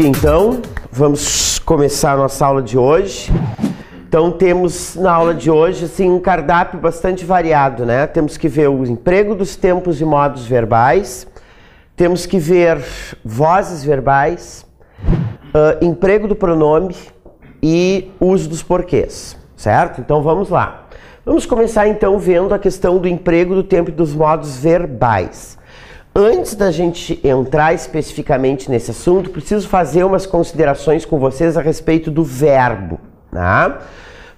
Maravilha, então, vamos começar a nossa aula de hoje. Então temos na aula de hoje assim, um cardápio bastante variado, né? Temos que ver o emprego dos tempos e modos verbais, temos que ver vozes verbais, emprego do pronome e uso dos porquês, certo? Então vamos lá. Vamos começar então vendo a questão do emprego do tempo e dos modos verbais. Antes da gente entrar especificamente nesse assunto, preciso fazer umas considerações com vocês a respeito do verbo, né?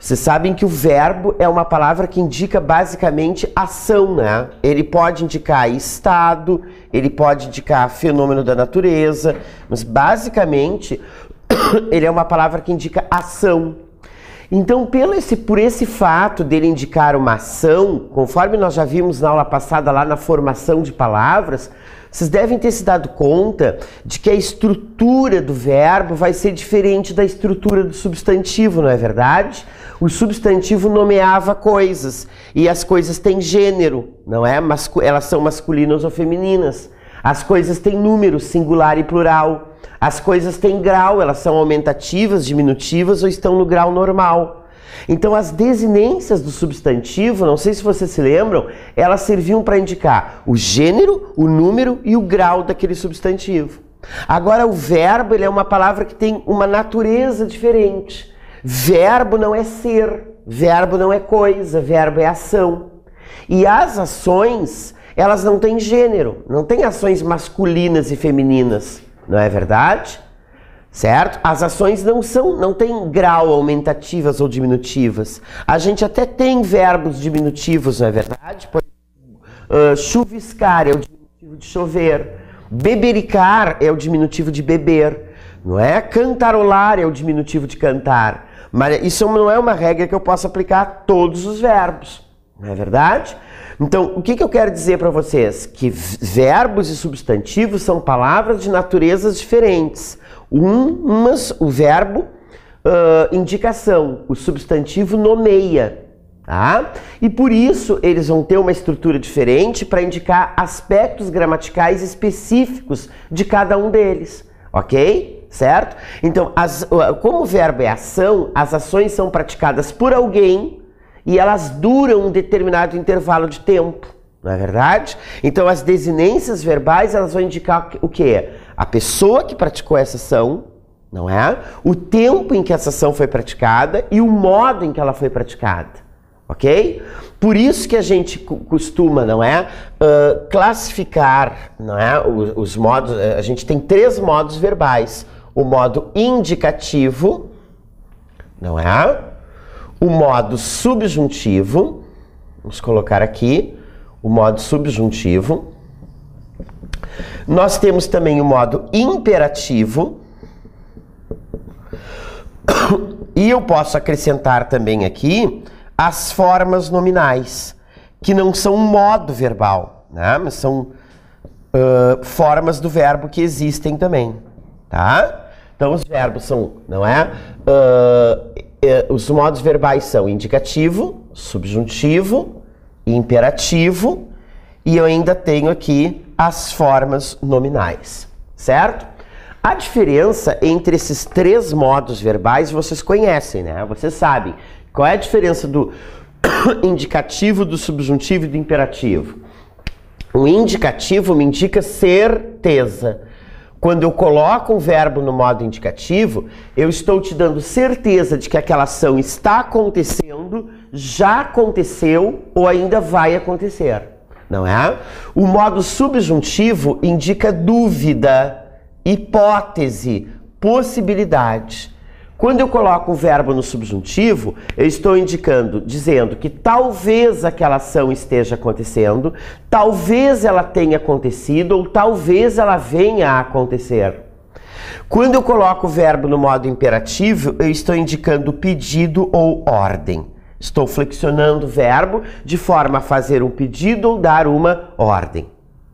Vocês sabem que o verbo é uma palavra que indica basicamente ação, né? Ele pode indicar estado, ele pode indicar fenômeno da natureza, mas basicamente ele é uma palavra que indica ação. Então, por esse fato dele indicar uma ação, conforme nós já vimos na aula passada lá na formação de palavras, vocês devem ter se dado conta de que a estrutura do verbo vai ser diferente da estrutura do substantivo, não é verdade? O substantivo nomeava coisas e as coisas têm gênero, não é? Elas são masculinas ou femininas. As coisas têm número, singular e plural. As coisas têm grau, elas são aumentativas, diminutivas ou estão no grau normal. Então as desinências do substantivo, não sei se vocês se lembram, elas serviam para indicar o gênero, o número e o grau daquele substantivo. Agora o verbo, ele é uma palavra que tem uma natureza diferente. Verbo não é ser, verbo não é coisa, verbo é ação. E as ações, elas não têm gênero, não têm ações masculinas e femininas. Não é verdade? Certo? As ações não têm grau aumentativas ou diminutivas. A gente até tem verbos diminutivos, não é verdade? Por exemplo, chuviscar é o diminutivo de chover. Bebericar é o diminutivo de beber. Não é? Cantarolar é o diminutivo de cantar. Mas isso não é uma regra que eu possa aplicar a todos os verbos. Não é verdade? Então, o que eu quero dizer para vocês? Que verbos e substantivos são palavras de naturezas diferentes. O verbo indica ação, o substantivo nomeia. Tá? E por isso eles vão ter uma estrutura diferente para indicar aspectos gramaticais específicos de cada um deles. Ok? Certo? Então, como o verbo é ação, as ações são praticadas por alguém e elas duram um determinado intervalo de tempo, não é verdade? Então as desinências verbais, elas vão indicar o quê? A pessoa que praticou essa ação, não é? O tempo em que essa ação foi praticada e o modo em que ela foi praticada, ok? Por isso que a gente costuma, não é? Classificar, não é? Os modos, a gente tem 3 modos verbais. O modo indicativo, não é? O modo subjuntivo, vamos colocar aqui o modo subjuntivo. Nós temos também o modo imperativo. E eu posso acrescentar também aqui as formas nominais, que não são um modo verbal, né? Mas são formas do verbo que existem também, tá? Então os verbos são, não é? Os modos verbais são indicativo, subjuntivo, imperativo e eu ainda tenho aqui as formas nominais, certo? A diferença entre esses 3 modos verbais vocês conhecem, né? Vocês sabem qual é a diferença do indicativo, do subjuntivo e do imperativo. O indicativo me indica certeza. Quando eu coloco um verbo no modo indicativo, eu estou te dando certeza de que aquela ação está acontecendo, já aconteceu ou ainda vai acontecer, não é? O modo subjuntivo indica dúvida, hipótese, possibilidade. Quando eu coloco o verbo no subjuntivo, eu estou dizendo que talvez aquela ação esteja acontecendo, talvez ela tenha acontecido ou talvez ela venha a acontecer. Quando eu coloco o verbo no modo imperativo, eu estou indicando pedido ou ordem. Estou flexionando o verbo de forma a fazer um pedido ou dar uma ordem.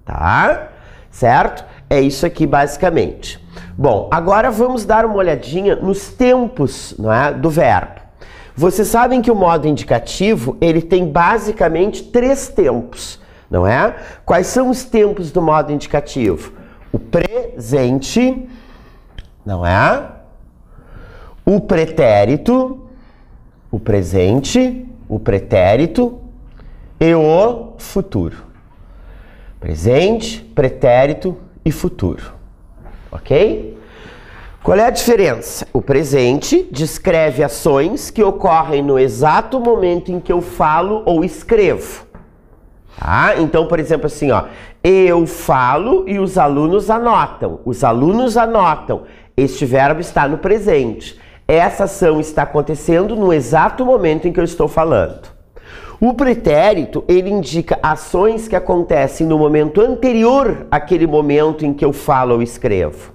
Tá? Certo? É isso aqui basicamente. Bom, agora vamos dar uma olhadinha nos tempos, não é, do verbo. Vocês sabem que o modo indicativo, ele tem basicamente 3 tempos, não é? Quais são os tempos do modo indicativo? O presente, não é? O pretérito, o presente, o pretérito e o futuro. Presente, pretérito e futuro. Ok? Qual é a diferença? O presente descreve ações que ocorrem no exato momento em que eu falo ou escrevo. Tá? Então, por exemplo, assim, ó, eu falo e os alunos anotam. Os alunos anotam. Este verbo está no presente. Essa ação está acontecendo no exato momento em que eu estou falando. O pretérito, ele indica ações que acontecem no momento anterior àquele momento em que eu falo ou escrevo.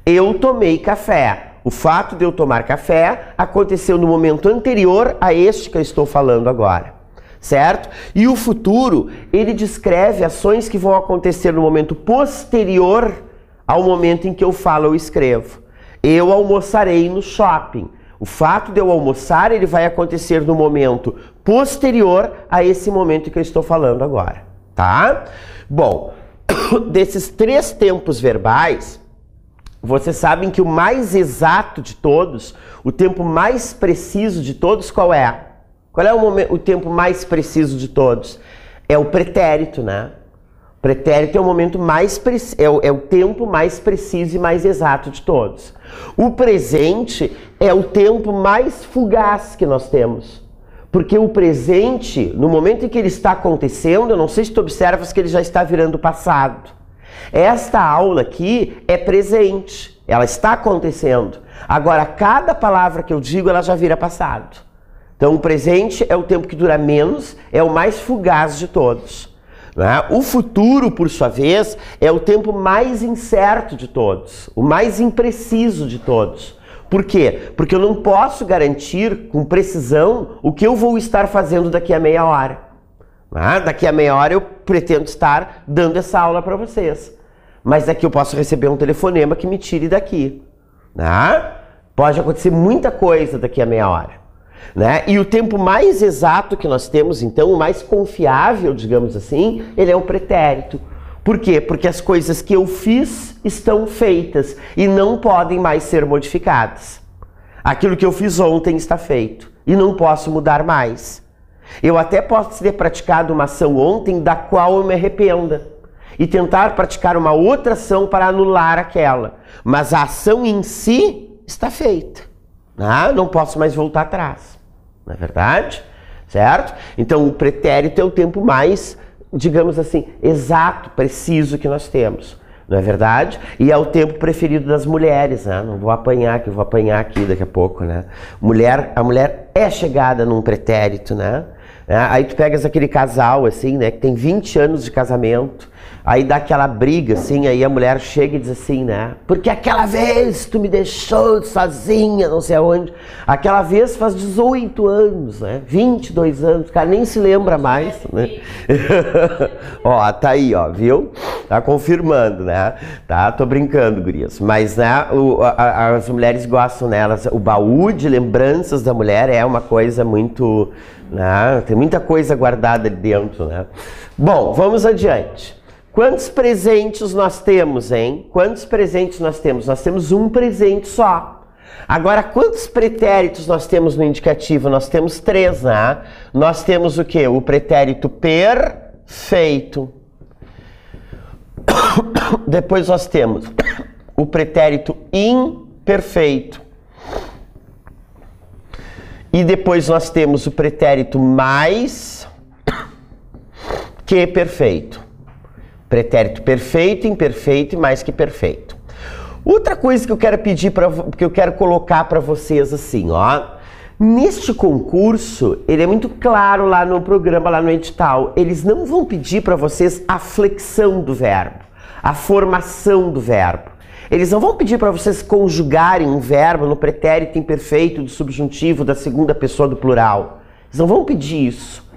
Eu tomei café. O fato de eu tomar café aconteceu no momento anterior a este que eu estou falando agora. Certo? E o futuro, ele descreve ações que vão acontecer no momento posterior ao momento em que eu falo ou escrevo. Eu almoçarei no shopping. O fato de eu almoçar, ele vai acontecer no momento posterior a esse momento que eu estou falando agora. Tá? Bom, desses 3 tempos verbais, vocês sabem que o mais exato de todos, o tempo mais preciso de todos, qual é? Qual é o tempo mais preciso de todos? É o pretérito, né? O pretérito é o momento mais é o tempo mais preciso e mais exato de todos. O presente é o tempo mais fugaz que nós temos. Porque o presente, no momento em que ele está acontecendo, eu não sei se tu observas que ele já está virando passado. Esta aula aqui é presente, ela está acontecendo. Agora, cada palavra que eu digo, ela já vira passado. Então, o presente é o tempo que dura menos, é o mais fugaz de todos. Né? O futuro, por sua vez, é o tempo mais incerto de todos, o mais impreciso de todos. Por quê? Porque eu não posso garantir com precisão o que eu vou estar fazendo daqui a meia hora. Daqui a meia hora eu pretendo estar dando essa aula para vocês. Mas daqui eu posso receber um telefonema que me tire daqui. Pode acontecer muita coisa daqui a meia hora. E o tempo mais exato que nós temos, então, o mais confiável, digamos assim, ele é o pretérito. Por quê? Porque as coisas que eu fiz estão feitas e não podem mais ser modificadas. Aquilo que eu fiz ontem está feito e não posso mudar mais. Eu até posso ter praticado uma ação ontem da qual eu me arrependa e tentar praticar uma outra ação para anular aquela. Mas a ação em si está feita. Não posso mais voltar atrás. Não é verdade? Certo? Então o pretérito é o tempo mais, digamos assim, exato, preciso que nós temos. Não é verdade? E é o tempo preferido das mulheres, né? Não vou apanhar, que eu vou apanhar aqui daqui a pouco, né? A mulher é chegada num pretérito, né? Aí tu pegas aquele casal, assim, né? Que tem 20 anos de casamento. Aí dá aquela briga, assim, aí a mulher chega e diz assim, né? Porque aquela vez tu me deixou sozinha, não sei aonde. Aquela vez faz 18 anos, né? 22 anos, o cara nem se lembra mais, né? Ó, tá aí, ó, viu? Tá confirmando, né? Tá, tô brincando, gurias. Mas, né, as mulheres gostam, né? O baú de lembranças da mulher é uma coisa muito... Né? Tem muita coisa guardada ali dentro, né? Bom, vamos adiante. Quantos presentes nós temos, hein? Quantos presentes nós temos? Nós temos um presente só. Agora, quantos pretéritos nós temos no indicativo? Nós temos 3, né? Nós temos o quê? O pretérito perfeito. Depois nós temos o pretérito imperfeito. E depois nós temos o pretérito mais que perfeito. Pretérito perfeito, imperfeito e mais que perfeito. Outra coisa que eu quero pedir que eu quero colocar para vocês assim, ó. Neste concurso, ele é muito claro lá no programa, lá no edital. Eles não vão pedir para vocês a flexão do verbo, a formação do verbo. Eles não vão pedir para vocês conjugarem um verbo no pretérito imperfeito do subjuntivo da segunda pessoa do plural. Eles não vão pedir isso.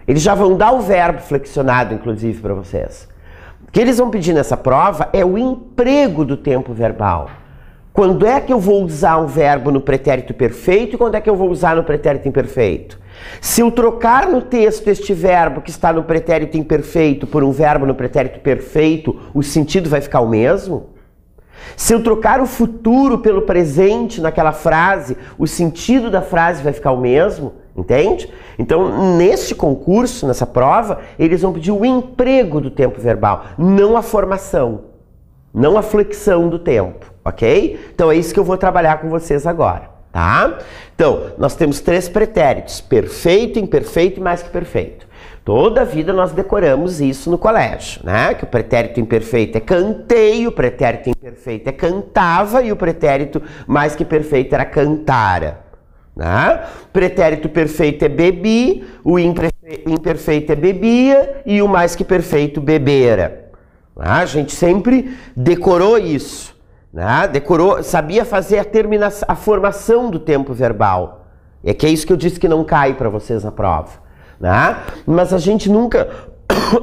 Eles já vão dar o verbo flexionado, inclusive, para vocês. O que eles vão pedir nessa prova é o emprego do tempo verbal. Quando é que eu vou usar um verbo no pretérito perfeito e quando é que eu vou usar no pretérito imperfeito? Se eu trocar no texto este verbo que está no pretérito imperfeito por um verbo no pretérito perfeito, o sentido vai ficar o mesmo? Se eu trocar o futuro pelo presente naquela frase, o sentido da frase vai ficar o mesmo, entende? Então, neste concurso, nessa prova, eles vão pedir o emprego do tempo verbal, não a formação, não a flexão do tempo, ok? Então, é isso que eu vou trabalhar com vocês agora, tá? Então, nós temos 3 pretéritos, perfeito, imperfeito e mais que perfeito. Toda a vida nós decoramos isso no colégio, né? Que o pretérito imperfeito é cantei, o pretérito imperfeito é cantava e o pretérito mais que perfeito era cantara, né? O pretérito perfeito é bebi, o imperfeito é bebia e o mais que perfeito bebera. A gente sempre decorou isso, né? Decorou, sabia fazer a formação do tempo verbal. É que é isso que eu disse que não cai para vocês na prova. Né? Mas a gente nunca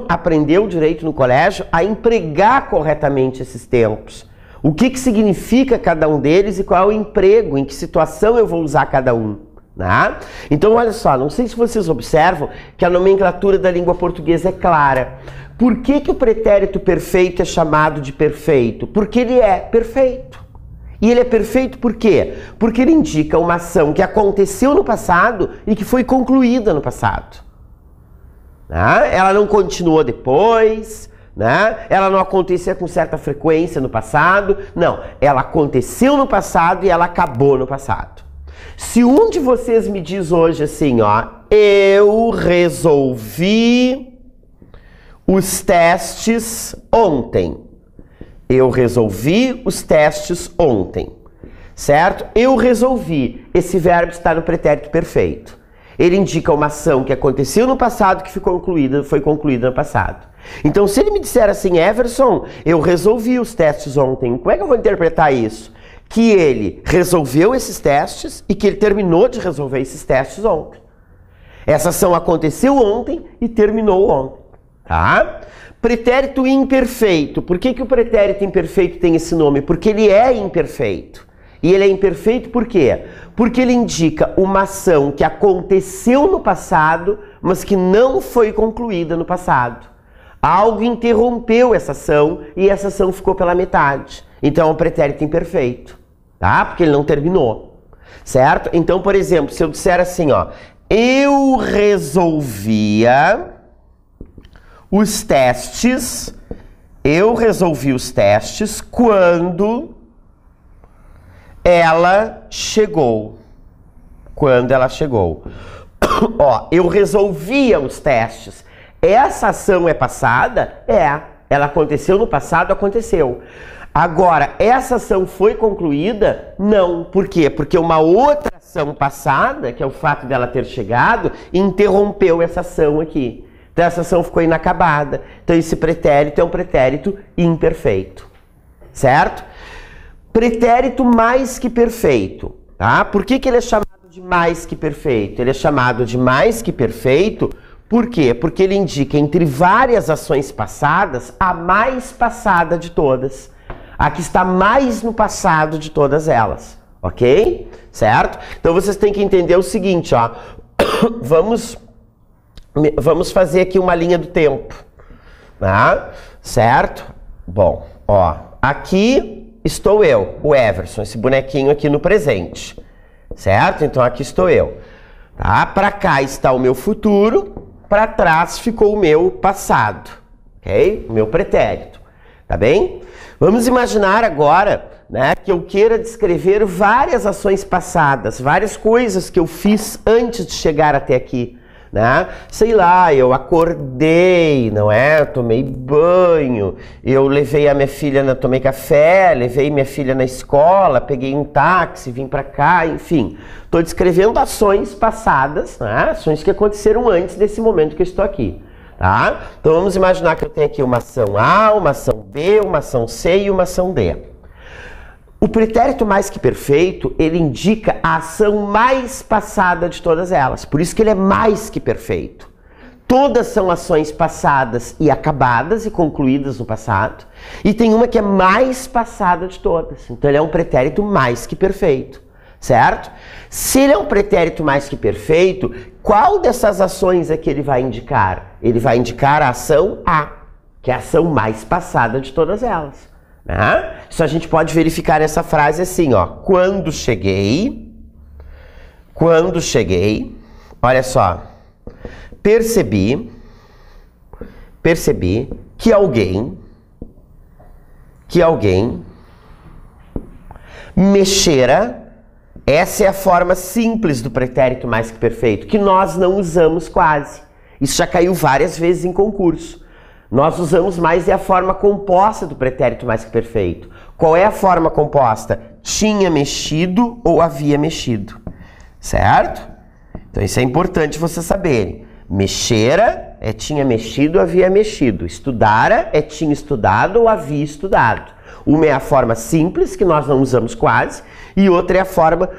aprendeu direito no colégio a empregar corretamente esses tempos. O que significa cada um deles e qual é o emprego, em que situação eu vou usar cada um. Né? Então, olha só, não sei se vocês observam que a nomenclatura da língua portuguesa é clara. Por que o pretérito perfeito é chamado de perfeito? Porque ele é perfeito. E ele é perfeito por quê? Porque ele indica uma ação que aconteceu no passado e que foi concluída no passado. Né? Ela não continuou depois, né? Ela não acontecia com certa frequência no passado. Não, ela aconteceu no passado e ela acabou no passado. Se um de vocês me diz hoje assim, ó, eu resolvi os testes ontem. Eu resolvi os testes ontem, certo? Eu resolvi. Esse verbo está no pretérito perfeito. Ele indica uma ação que aconteceu no passado que foi concluída no passado. Então, se ele me disser assim, Everson, eu resolvi os testes ontem, como é que eu vou interpretar isso? Que ele resolveu esses testes e que ele terminou de resolver esses testes ontem. Essa ação aconteceu ontem e terminou ontem, tá? Pretérito imperfeito. Por que o pretérito imperfeito tem esse nome? Porque ele é imperfeito. E ele é imperfeito por quê? Porque ele indica uma ação que aconteceu no passado, mas que não foi concluída no passado. Algo interrompeu essa ação e essa ação ficou pela metade. Então é um pretérito imperfeito, tá? Porque ele não terminou, certo? Então, por exemplo, se eu disser assim, ó, eu resolvia os testes, eu resolvi os testes quando ela chegou. Quando ela chegou. Ó, eu resolvia os testes. Essa ação é passada? É. Ela aconteceu no passado? Aconteceu. Agora, essa ação foi concluída? Não. Por quê? Porque uma outra ação passada, que é o fato dela ter chegado, interrompeu essa ação aqui. Então, essa ação ficou inacabada. Então, esse pretérito é um pretérito imperfeito. Certo? Pretérito mais que perfeito, tá? Por que ele é chamado de mais que perfeito? Ele é chamado de mais que perfeito, por quê? Porque ele indica entre várias ações passadas, a mais passada de todas. A que está mais no passado de todas elas, ok? Certo? Então vocês têm que entender o seguinte, ó. Vamos fazer aqui uma linha do tempo, tá? Certo? Bom, ó, aqui estou eu, o Everson, esse bonequinho aqui no presente, certo? Então aqui estou eu, tá? Para cá está o meu futuro, para trás ficou o meu passado, ok? O meu pretérito, tá bem? Vamos imaginar agora, né, que eu queira descrever várias ações passadas, várias coisas que eu fiz antes de chegar até aqui. Né? Sei lá, eu acordei, não é? Tomei banho, eu levei a minha filha, tomei café, levei minha filha na escola, peguei um táxi, vim pra cá, enfim. Estou descrevendo ações passadas, né? Ações que aconteceram antes desse momento que eu estou aqui. Tá? Então vamos imaginar que eu tenho aqui uma ação A, uma ação B, uma ação C e uma ação D. O pretérito mais que perfeito, ele indica a ação mais passada de todas elas. Por isso que ele é mais que perfeito. Todas são ações passadas e acabadas e concluídas no passado. E tem uma que é mais passada de todas. Então ele é um pretérito mais que perfeito. Certo? Se ele é um pretérito mais que perfeito, qual dessas ações é que ele vai indicar? Ele vai indicar a ação A, que é a ação mais passada de todas elas. né? Isso a gente pode verificar nessa frase assim, ó. Quando cheguei, olha só, percebi que alguém mexera. Essa é a forma simples do pretérito mais que perfeito, que nós não usamos quase. Isso já caiu várias vezes em concurso. Nós usamos mais a forma composta do pretérito mais que perfeito. Qual é a forma composta? Tinha mexido ou havia mexido. Certo? Então isso é importante vocês saberem. Mexera é tinha mexido, havia mexido. Estudara é tinha estudado ou havia estudado. Uma é a forma simples, que nós não usamos quase, e outra é a forma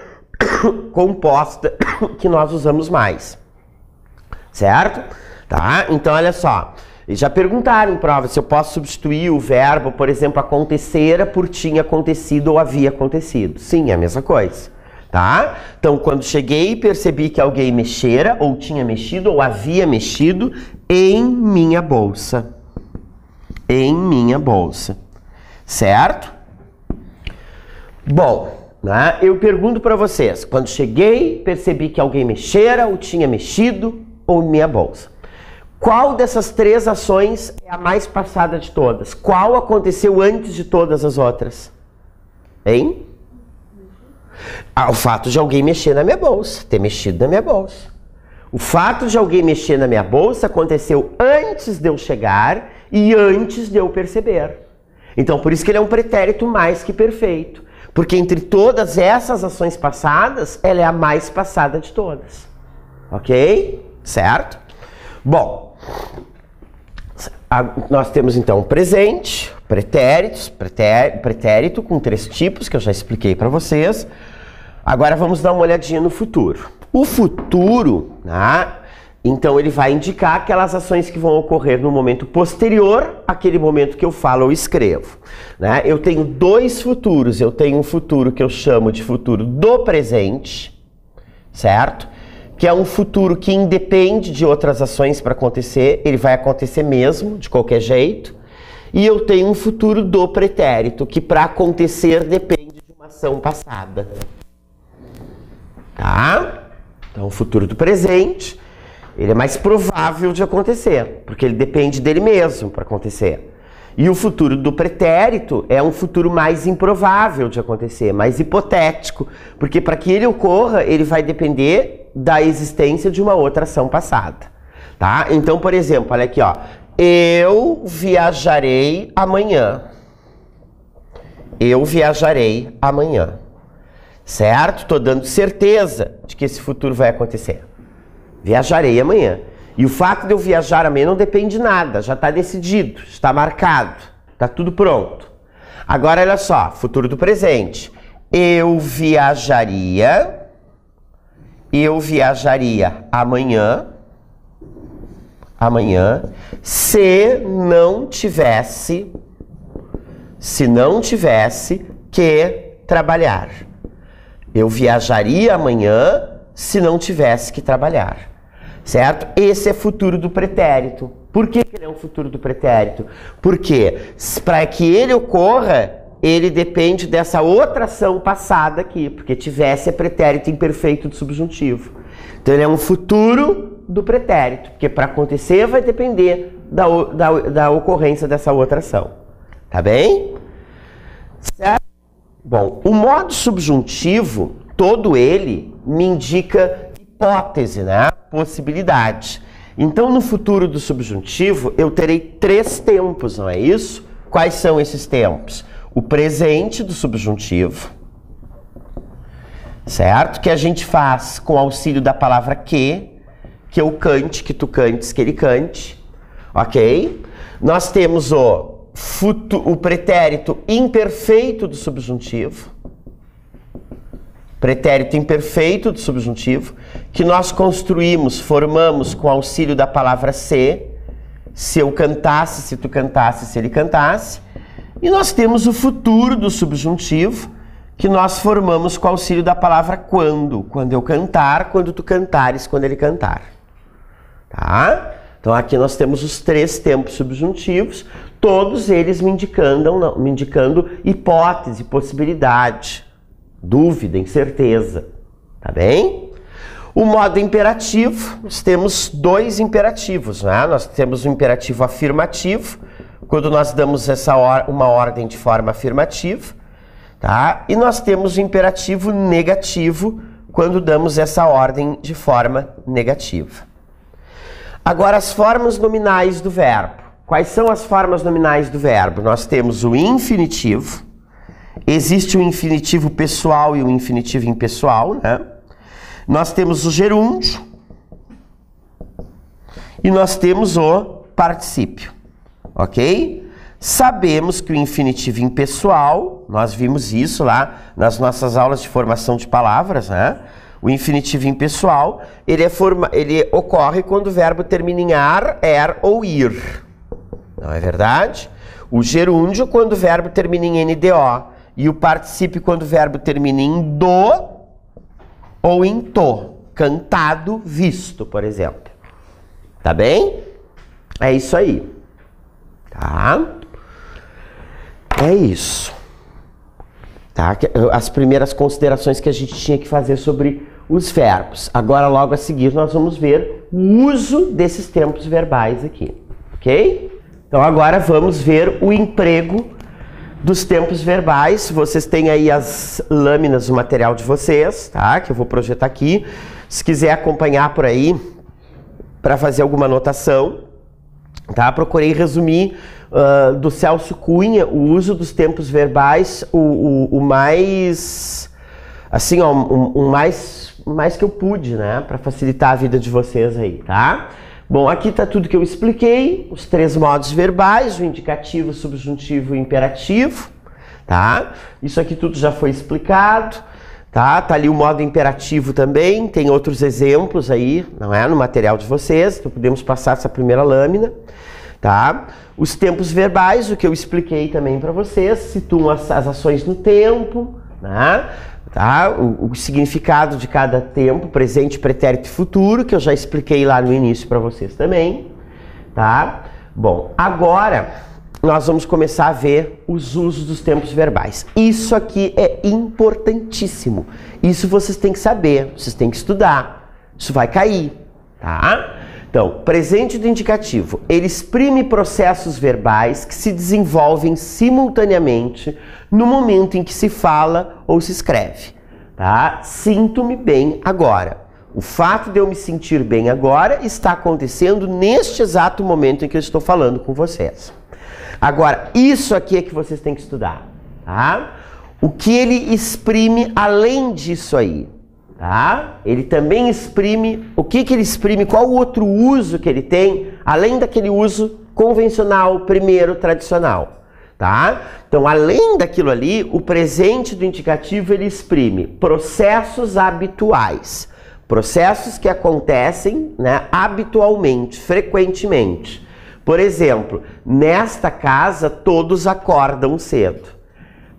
composta, que nós usamos mais. Certo? Tá? Então, olha só. Já perguntaram em prova se eu posso substituir o verbo, por exemplo, acontecera por tinha acontecido ou havia acontecido. Sim, é a mesma coisa. Tá? Então, quando cheguei, percebi que alguém mexera, ou tinha mexido, ou havia mexido em minha bolsa. Em minha bolsa. Certo? Bom, né, eu pergunto para vocês, quando cheguei, percebi que alguém mexera, ou tinha mexido, ou em minha bolsa. Qual dessas três ações é a mais passada de todas? Qual aconteceu antes de todas as outras? Hein? O fato de alguém mexer na minha bolsa, ter mexido na minha bolsa. O fato de alguém mexer na minha bolsa aconteceu antes de eu chegar e antes de eu perceber. Então, por isso que ele é um pretérito mais que perfeito. Porque entre todas essas ações passadas, ela é a mais passada de todas. Ok? Certo? Bom, nós temos então presente, pretérito com três tipos, que eu já expliquei para vocês. Agora vamos dar uma olhadinha no futuro. O futuro, né, então ele vai indicar aquelas ações que vão ocorrer no momento posterior àquele momento que eu falo ou escrevo. Né? Eu tenho dois futuros. Eu tenho um futuro que eu chamo de futuro do presente, certo? Que é um futuro que independe de outras ações para acontecer, ele vai acontecer mesmo, de qualquer jeito. E eu tenho um futuro do pretérito, que para acontecer depende de uma ação passada. Tá? Então, o futuro do presente, ele é mais provável de acontecer, porque ele depende dele mesmo para acontecer. E o futuro do pretérito é um futuro mais improvável de acontecer, mais hipotético, porque para que ele ocorra, ele vai depender da existência de uma outra ação passada. Tá? Então, por exemplo, olha aqui, ó. Eu viajarei amanhã. Eu viajarei amanhã. Certo? Estou dando certeza de que esse futuro vai acontecer. Viajarei amanhã. E o fato de eu viajar amanhã não depende de nada. Já está decidido, está marcado, está tudo pronto. Agora, olha só, futuro do presente. Eu viajaria amanhã, se não tivesse que trabalhar. Eu viajaria amanhã se não tivesse que trabalhar. Certo? Esse é futuro do pretérito. Por que ele é um futuro do pretérito? Porque para que ele ocorra, ele depende dessa outra ação passada aqui, porque tivesse é pretérito imperfeito do subjuntivo. Então ele é um futuro do pretérito, porque para acontecer vai depender da ocorrência dessa outra ação. Tá bem? Certo? Bom, o modo subjuntivo, todo ele me indica hipótese, né? Possibilidade. Então, no futuro do subjuntivo, eu terei três tempos, não é isso? Quais são esses tempos? O presente do subjuntivo, certo? Que a gente faz com auxílio da palavra que eu cante, que tu cantes, que ele cante, ok? Nós temos o pretérito imperfeito do subjuntivo, pretérito imperfeito do subjuntivo, que nós formamos com auxílio da palavra se eu cantasse, se tu cantasse, se ele cantasse. E nós temos o futuro do subjuntivo, que nós formamos com auxílio da palavra quando eu cantar, quando tu cantares, quando ele cantar. Tá? Então aqui nós temos os três tempos subjuntivos, Todos eles me indicando hipótese, possibilidade, dúvida, incerteza, tá bem? O modo imperativo, nós temos dois imperativos, né? Nós temos o imperativo afirmativo, quando nós damos uma ordem de forma afirmativa, tá? E nós temos o imperativo negativo, quando damos essa ordem de forma negativa. Agora, as formas nominais do verbo. Quais são as formas nominais do verbo? Nós temos o infinitivo, existe o infinitivo pessoal e o infinitivo impessoal, né? Nós temos o gerúndio e nós temos o particípio, ok? Sabemos que o infinitivo impessoal, nós vimos isso lá nas nossas aulas de formação de palavras, né? O infinitivo impessoal, ele ocorre quando o verbo termina em ar, er ou ir. Não é verdade? O gerúndio quando o verbo termina em NDO. E o particípio quando o verbo termina em do ou em to. Cantado, visto, por exemplo. Tá bem? É isso aí. Tá? É isso. Tá? As primeiras considerações que a gente tinha que fazer sobre os verbos. Agora, logo a seguir, nós vamos ver o uso desses tempos verbais aqui. Ok? Então, agora vamos ver o emprego dos tempos verbais. Vocês têm aí as lâminas do material de vocês, tá? Que eu vou projetar aqui. Se quiser acompanhar por aí para fazer alguma anotação, tá? Procurei resumir do Celso Cunha o uso dos tempos verbais, o mais, assim, ó, mais que eu pude, né? Para facilitar a vida de vocês aí, tá? Bom, aqui está tudo que eu expliquei, os três modos verbais, o indicativo, o subjuntivo e o imperativo, tá? Isso aqui tudo já foi explicado, tá? Tá ali o modo imperativo também, tem outros exemplos aí, não é? No material de vocês, então podemos passar essa primeira lâmina, tá? Os tempos verbais, o que eu expliquei também para vocês, situam as ações no tempo, né? Tá? O significado de cada tempo, presente, pretérito e futuro, que eu já expliquei lá no início para vocês também, tá? Bom, agora nós vamos começar a ver os usos dos tempos verbais. Isso aqui é importantíssimo. Isso vocês têm que saber, vocês têm que estudar. Isso vai cair, tá? Então, presente do indicativo, ele exprime processos verbais que se desenvolvem simultaneamente no momento em que se fala ou se escreve, tá? Sinto-me bem agora. O fato de eu me sentir bem agora está acontecendo neste exato momento em que eu estou falando com vocês. Agora, isso aqui é que vocês têm que estudar, tá? O que ele exprime além disso aí, tá? Ele também exprime, o que ele exprime, qual o outro uso que ele tem, além daquele uso convencional, primeiro, tradicional. Tá? Então, além daquilo ali, o presente do indicativo ele exprime processos habituais, processos que acontecem, né, habitualmente, frequentemente. Por exemplo, nesta casa todos acordam cedo.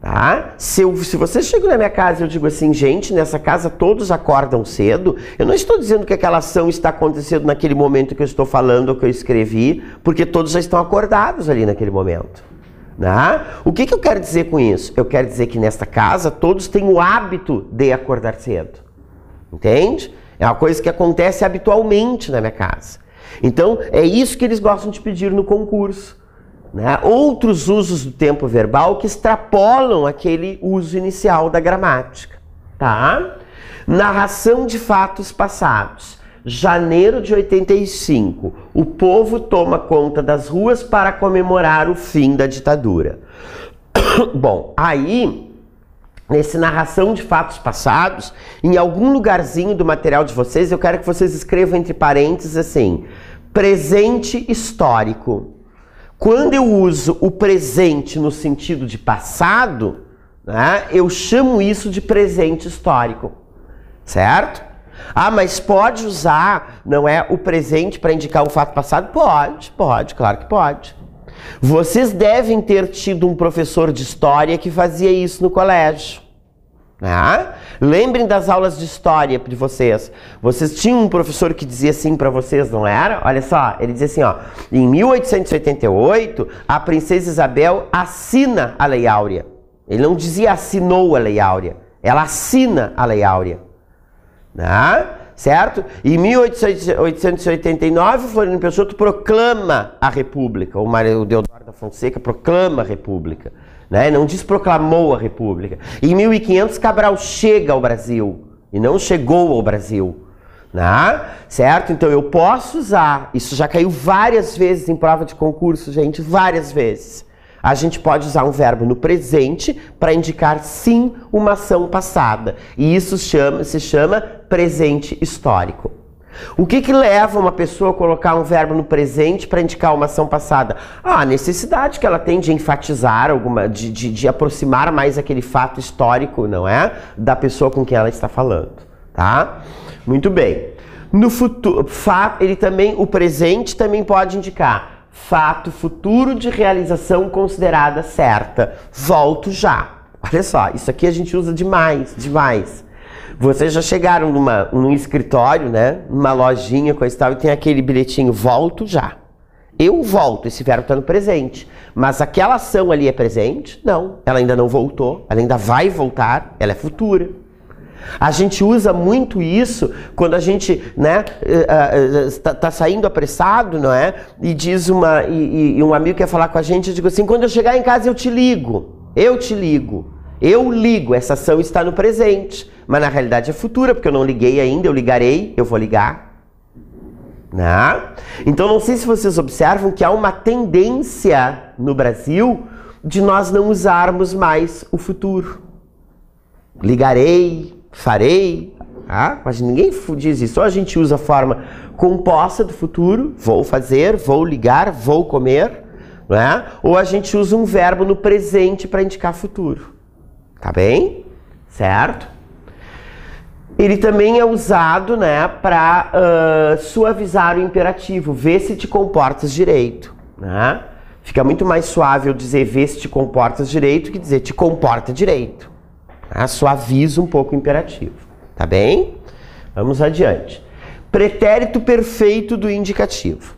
Tá? Se você chega na minha casa e eu digo assim, gente, nessa casa todos acordam cedo, eu não estou dizendo que aquela ação está acontecendo naquele momento que eu estou falando ou que eu escrevi, porque todos já estão acordados ali naquele momento. Né? O que eu quero dizer com isso? Eu quero dizer que nesta casa todos têm o hábito de acordar cedo. Entende? É uma coisa que acontece habitualmente na minha casa. Então, é isso que eles gostam de pedir no concurso. Né? Outros usos do tempo verbal que extrapolam aquele uso inicial da gramática. Tá? Narração de fatos passados. Janeiro de 85, o povo toma conta das ruas para comemorar o fim da ditadura. Bom, aí, nesse narração de fatos passados, em algum lugarzinho do material de vocês, eu quero que vocês escrevam entre parênteses assim, presente histórico. Quando eu uso o presente no sentido de passado, né, eu chamo isso de presente histórico, certo? Ah, mas pode usar, não é, o presente para indicar um fato passado? Pode, claro que pode. Vocês devem ter tido um professor de história que fazia isso no colégio, né? Lembrem das aulas de história de vocês. Vocês tinham um professor que dizia assim para vocês, não era? Olha só, ele dizia assim, ó, em 1888, a princesa Isabel assina a Lei Áurea. Ele não dizia assinou a Lei Áurea, ela assina a Lei Áurea, né? Certo? Em 1889, o Floriano Peixoto proclama a República, o Deodoro da Fonseca proclama a República, né? Não diz proclamou a República. Em 1500, Cabral chega ao Brasil, e não chegou ao Brasil, né? Certo? Então eu posso usar, isso já caiu várias vezes em prova de concurso, gente, várias vezes. A gente pode usar um verbo no presente para indicar, sim, uma ação passada. E isso se chama presente histórico. O que leva uma pessoa a colocar um verbo no presente para indicar uma ação passada? A necessidade que ela tem de enfatizar, de aproximar mais aquele fato histórico, não é? Da pessoa com quem ela está falando, tá? Muito bem. No futuro, o presente também pode indicar fato futuro de realização considerada certa. Volto já. Olha só, isso aqui a gente usa demais, demais. Vocês já chegaram num escritório, né? Numa lojinha, coisa e tal, e tem aquele bilhetinho, volto já. Eu volto, esse verbo está no presente. Mas aquela ação ali é presente? Não. Ela ainda não voltou, ela ainda vai voltar, ela é futura. A gente usa muito isso quando a gente, né, tá saindo apressado, não é? E diz e um amigo quer falar com a gente, eu digo assim, quando eu chegar em casa eu te ligo, eu ligo, essa ação está no presente, mas na realidade é futura, porque eu não liguei ainda, eu ligarei, eu vou ligar. Né? Então não sei se vocês observam que há uma tendência no Brasil de nós não usarmos mais o futuro. Ligarei, farei, mas ninguém diz isso. Ou a gente usa a forma composta do futuro, vou fazer, vou ligar, vou comer, não é? Ou a gente usa um verbo no presente para indicar futuro. Tá bem? Certo? Ele também é usado, né, para suavizar o imperativo, vê se te comportas direito, né? Fica muito mais suave eu dizer vê se te comportas direito que dizer te comporta direito. Suaviza um pouco o imperativo, tá bem? Vamos adiante. Pretérito perfeito do indicativo,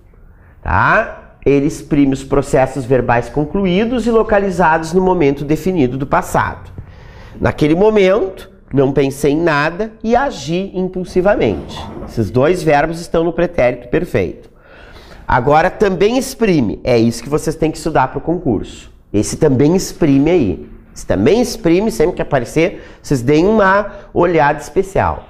tá? Ele exprime os processos verbais concluídos e localizados no momento definido do passado. Naquele momento, não pensei em nada e agi impulsivamente. Esses dois verbos estão no pretérito perfeito. Agora, também exprime. É isso que vocês têm que estudar para o concurso. Esse também exprime aí. Esse também exprime, sempre que aparecer, vocês deem uma olhada especial.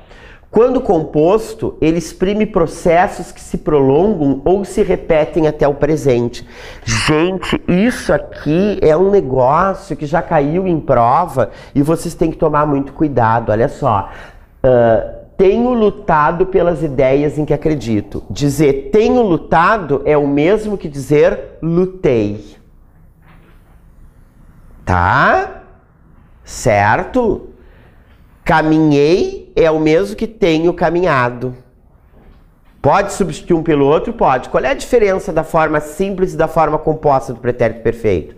Quando composto, ele exprime processos que se prolongam ou se repetem até o presente. Gente, isso aqui é um negócio que já caiu em prova e vocês têm que tomar muito cuidado. Olha só, tenho lutado pelas ideias em que acredito. Dizer tenho lutado é o mesmo que dizer lutei. Tá? Certo? Caminhei é o mesmo que tenho caminhado. Pode substituir um pelo outro? Pode. Qual é a diferença da forma simples e da forma composta do pretérito perfeito?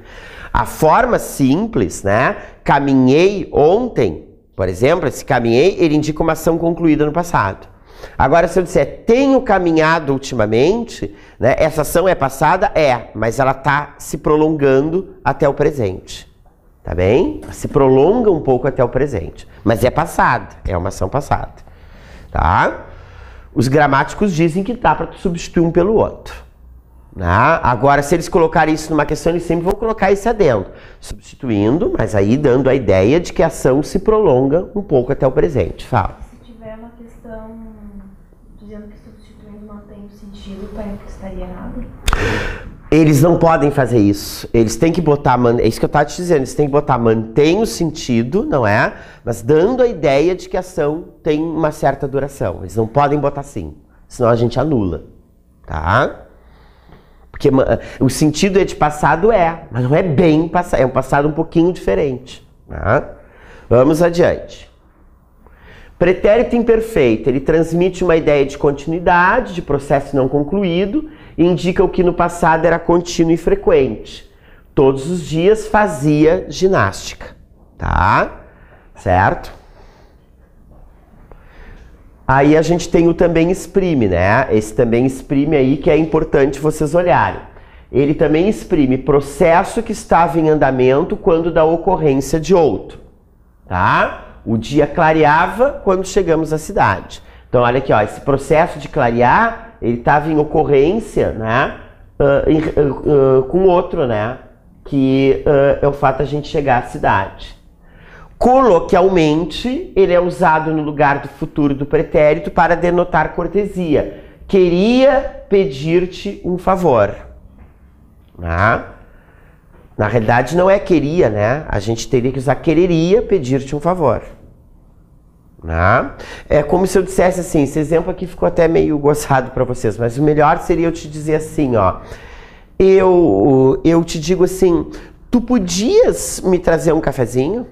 A forma simples, né? Caminhei ontem, por exemplo, esse caminhei, ele indica uma ação concluída no passado. Agora, se eu disser tenho caminhado ultimamente, né? Essa ação é passada? É, mas ela está se prolongando até o presente. Tá bem? Se prolonga um pouco até o presente. Mas é passada, é uma ação passada. Tá? Os gramáticos dizem que dá para substituir um pelo outro. Né? Agora, se eles colocarem isso numa questão, eles sempre vão colocar isso adendo. Substituindo, mas aí dando a ideia de que a ação se prolonga um pouco até o presente. Fala. Se tiver uma questão dizendo que substituindo não tem sentido, estaria errado? Eles não podem fazer isso. Eles têm que botar, é isso que eu estava te dizendo, eles têm que botar mantém o sentido, não é? Mas dando a ideia de que a ação tem uma certa duração. Eles não podem botar sim, senão a gente anula, tá? Porque o sentido é de passado mas não é bem passado, é um passado um pouquinho diferente, tá? Vamos adiante. Pretérito imperfeito, ele transmite uma ideia de continuidade, de processo não concluído, e indica o que no passado era contínuo e frequente. Todos os dias fazia ginástica, tá? Certo? Aí a gente tem o também exprime, né? Esse também exprime aí que é importante vocês olharem. Ele também exprime processo que estava em andamento quando da ocorrência de outro, tá? O dia clareava quando chegamos à cidade. Então olha aqui, ó, esse processo de clarear, ele estava em ocorrência, né? Com outro, né? Que é o fato de a gente chegar à cidade. Coloquialmente, ele é usado no lugar do futuro do pretérito para denotar cortesia. Queria pedir-te um favor. Na realidade, não é queria, né? A gente teria que usar quereria pedir-te um favor. É como se eu dissesse assim, esse exemplo aqui ficou até meio gozado para vocês, mas o melhor seria eu te dizer assim, ó. Eu te digo assim, tu podias me trazer um cafezinho?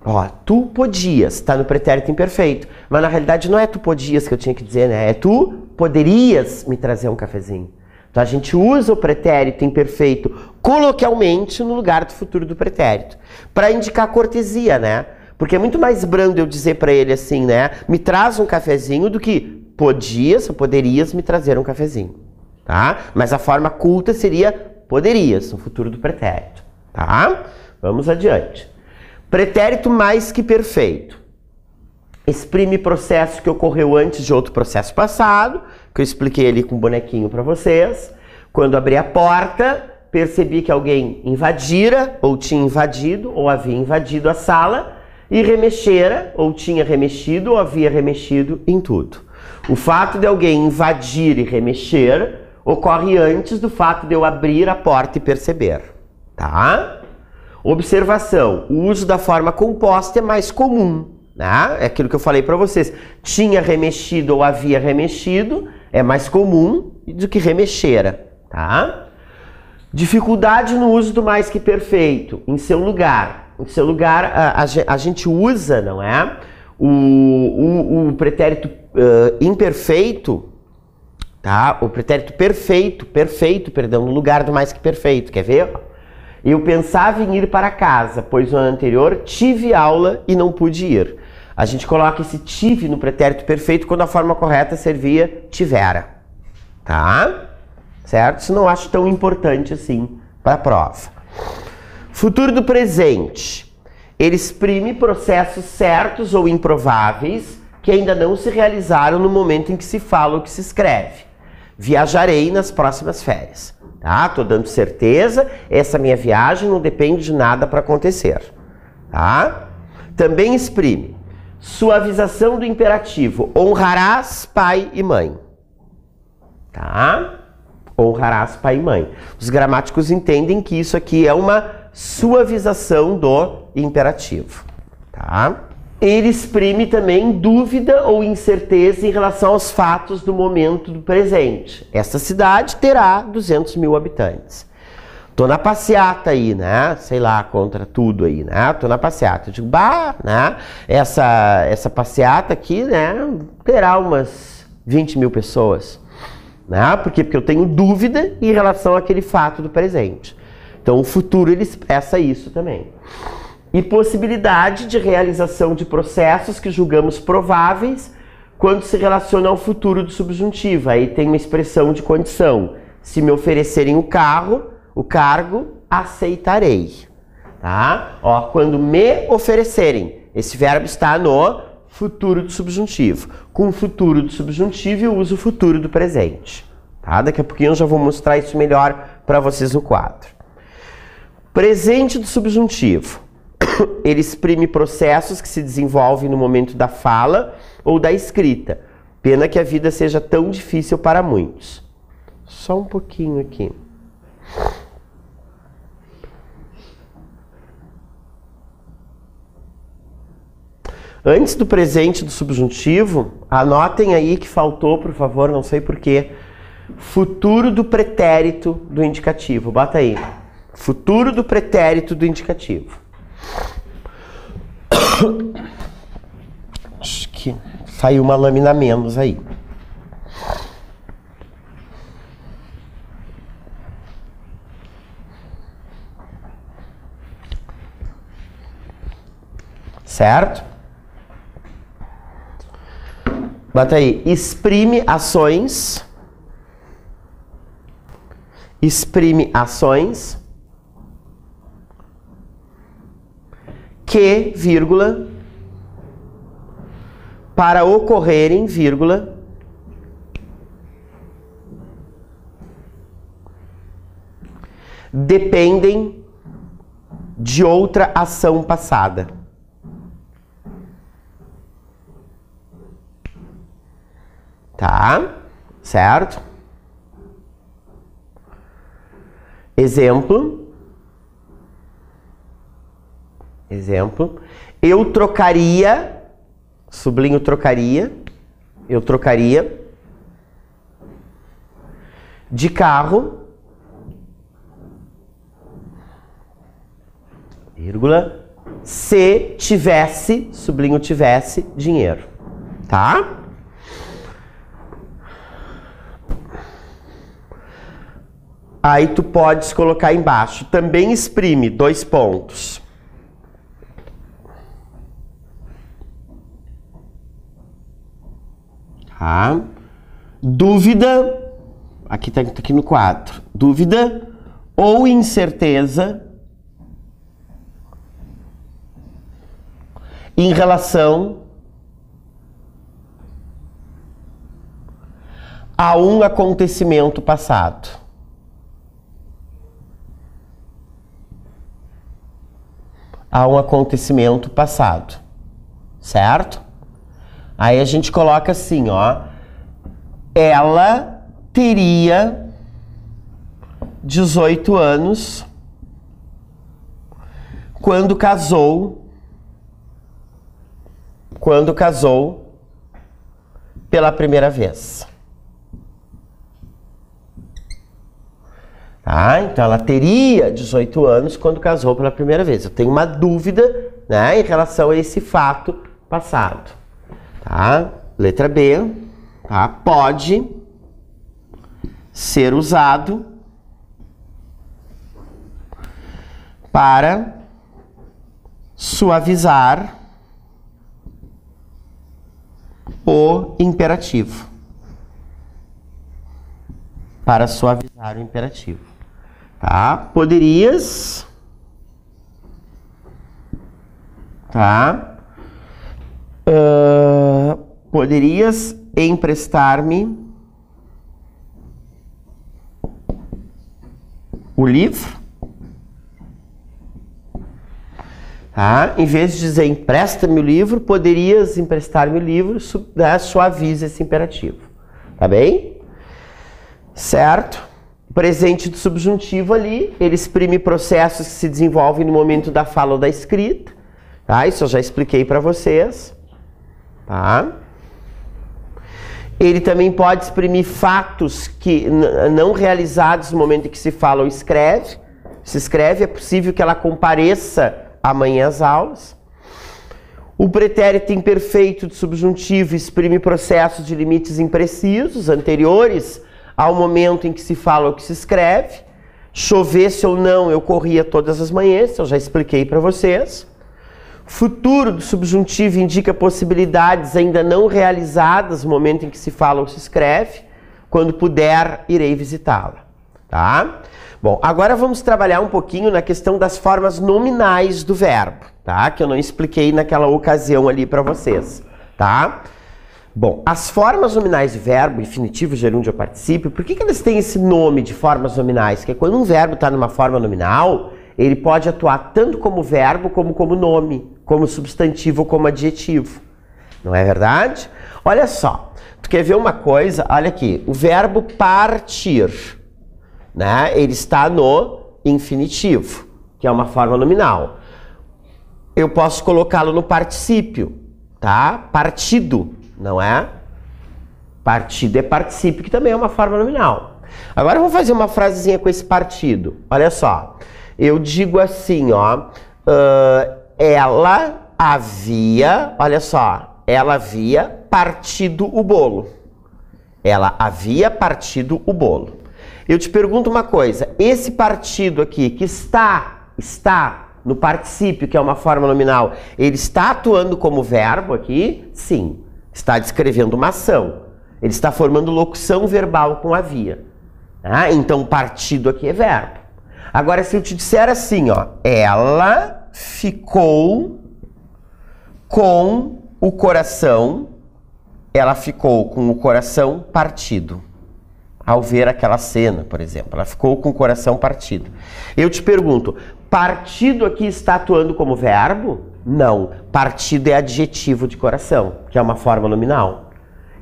Ó, tu podias, tá no pretérito imperfeito. Mas na realidade não é tu podias que eu tinha que dizer, né? É tu poderias me trazer um cafezinho. Então a gente usa o pretérito imperfeito coloquialmente no lugar do futuro do pretérito. Para indicar cortesia, né? Porque é muito mais brando eu dizer para ele assim, né? Me traz um cafezinho do que podias ou poderias me trazer um cafezinho. Tá? Mas a forma culta seria poderias, no futuro do pretérito. Tá? Vamos adiante. Pretérito mais que perfeito. Exprime processo que ocorreu antes de outro processo passado, que eu expliquei ali com o bonequinho para vocês. Quando abri a porta, percebi que alguém invadira, ou tinha invadido, ou havia invadido a sala, e remexera, ou tinha remexido, ou havia remexido em tudo. O fato de alguém invadir e remexer ocorre antes do fato de eu abrir a porta e perceber. Tá? Observação, o uso da forma composta é mais comum, né? É aquilo que eu falei para vocês. Tinha remexido ou havia remexido é mais comum do que remexera, tá? Dificuldade no uso do mais que perfeito, em seu lugar. Em seu lugar, a gente usa, não é? O pretérito imperfeito, tá? O pretérito perfeito, perdão, no lugar do mais que perfeito. Quer ver? Eu pensava em ir para casa, pois no ano anterior tive aula e não pude ir. A gente coloca esse tive no pretérito perfeito quando a forma correta servia tivera. Tá? Certo? Isso não acho tão importante assim para a prova. Futuro do presente. Ele exprime processos certos ou improváveis que ainda não se realizaram no momento em que se fala ou que se escreve. Viajarei nas próximas férias. Tá? Tô dando certeza, essa minha viagem não depende de nada para acontecer. Tá? Também exprime suavização do imperativo. Honrarás pai e mãe. Tá? Honrarás pai e mãe. Os gramáticos entendem que isso aqui é uma suavização do imperativo. Tá? Ele exprime também dúvida ou incerteza em relação aos fatos do momento do presente. Esta cidade terá 200 mil habitantes. Tô na passeata aí, né? Sei lá, contra tudo aí, né? Tô na passeata. Eu digo, bah, né? Essa passeata aqui, né? Terá umas 20 mil pessoas. Né? Por quê? Porque eu tenho dúvida em relação àquele fato do presente. Então o futuro ele expressa isso também. E possibilidade de realização de processos que julgamos prováveis quando se relaciona ao futuro do subjuntivo. Aí tem uma expressão de condição. Se me oferecerem o cargo, aceitarei. Tá? Ó, quando me oferecerem, esse verbo está no futuro do subjuntivo. Com o futuro do subjuntivo eu uso o futuro do presente. Tá? Daqui a pouquinho eu já vou mostrar isso melhor para vocês no quadro. Presente do subjuntivo. Ele exprime processos que se desenvolvem no momento da fala ou da escrita. Pena que a vida seja tão difícil para muitos. Só um pouquinho aqui. Antes do presente do subjuntivo, anotem aí que faltou, por favor, não sei porquê. Futuro do pretérito do indicativo. Bota aí. Futuro do pretérito do indicativo. Acho que saiu uma lâmina menos aí. Certo? Bota aí, exprime ações que, vírgula, para ocorrerem, vírgula, dependem de outra ação passada. Tá? Certo? Exemplo. Eu trocaria, sublinho trocaria, eu trocaria de carro, vírgula, se tivesse, sublinho tivesse, dinheiro. Tá? Aí tu podes colocar embaixo, também exprime, 2 pontos. Tá? Dúvida, aqui tá aqui no quadro, dúvida ou incerteza em relação a um acontecimento passado. A um acontecimento passado, certo? Aí a gente coloca assim, ó, ela teria 18 anos quando casou pela primeira vez. Tá? Então ela teria 18 anos quando casou pela primeira vez. Eu tenho uma dúvida, né, em relação a esse fato passado. Tá? Letra B, tá? Pode ser usado para suavizar o imperativo. Para suavizar o imperativo. Tá? Poderias, tá? Poderias emprestar-me o livro? Tá? Em vez de dizer empresta-me o livro, poderias emprestar-me o livro, né? Suaviza esse imperativo. Tá bem? Certo? O presente do subjuntivo ali, ele exprime processos que se desenvolvem no momento da fala ou da escrita. Tá? Isso eu já expliquei para vocês. Tá? Ele também pode exprimir fatos que não realizados no momento em que se fala ou escreve. Se escreve, é possível que ela compareça amanhã às aulas. O pretérito imperfeito do subjuntivo exprime processos de limites imprecisos, anteriores ao momento em que se fala ou que se escreve. Chovesse ou não, eu corria todas as manhãs, eu já expliquei para vocês. Futuro do subjuntivo indica possibilidades ainda não realizadas no momento em que se fala ou se escreve. Quando puder, irei visitá-la. Tá? Bom, agora vamos trabalhar um pouquinho na questão das formas nominais do verbo, tá? Que eu não expliquei naquela ocasião ali para vocês, tá? Bom, as formas nominais de verbo, infinitivo, gerúndio ou particípio, por que eles têm esse nome de formas nominais? Porque quando um verbo está numa forma nominal, ele pode atuar tanto como verbo como como nome, como substantivo ou como adjetivo. Não é verdade? Olha só, tu quer ver uma coisa? Olha aqui, o verbo partir, né? Ele está no infinitivo, que é uma forma nominal. Eu posso colocá-lo no particípio, tá? Partido. Não é? Partido é particípio, que também é uma forma nominal. Agora eu vou fazer uma frasezinha com esse partido. Olha só. Eu digo assim, ó. Ela havia, olha só. Ela havia partido o bolo. Ela havia partido o bolo. Eu te pergunto uma coisa. Esse partido aqui, que está no particípio, que é uma forma nominal, ele está atuando como verbo aqui? Sim. Está descrevendo uma ação. Ele está formando locução verbal com havia. Tá? Então, partido aqui é verbo. Agora, se eu te disser assim, ó, ela ficou com o coração, ela ficou com o coração partido. Ao ver aquela cena, por exemplo, ela ficou com o coração partido. Eu te pergunto, partido aqui está atuando como verbo? Não, partido é adjetivo de coração, que é uma forma nominal.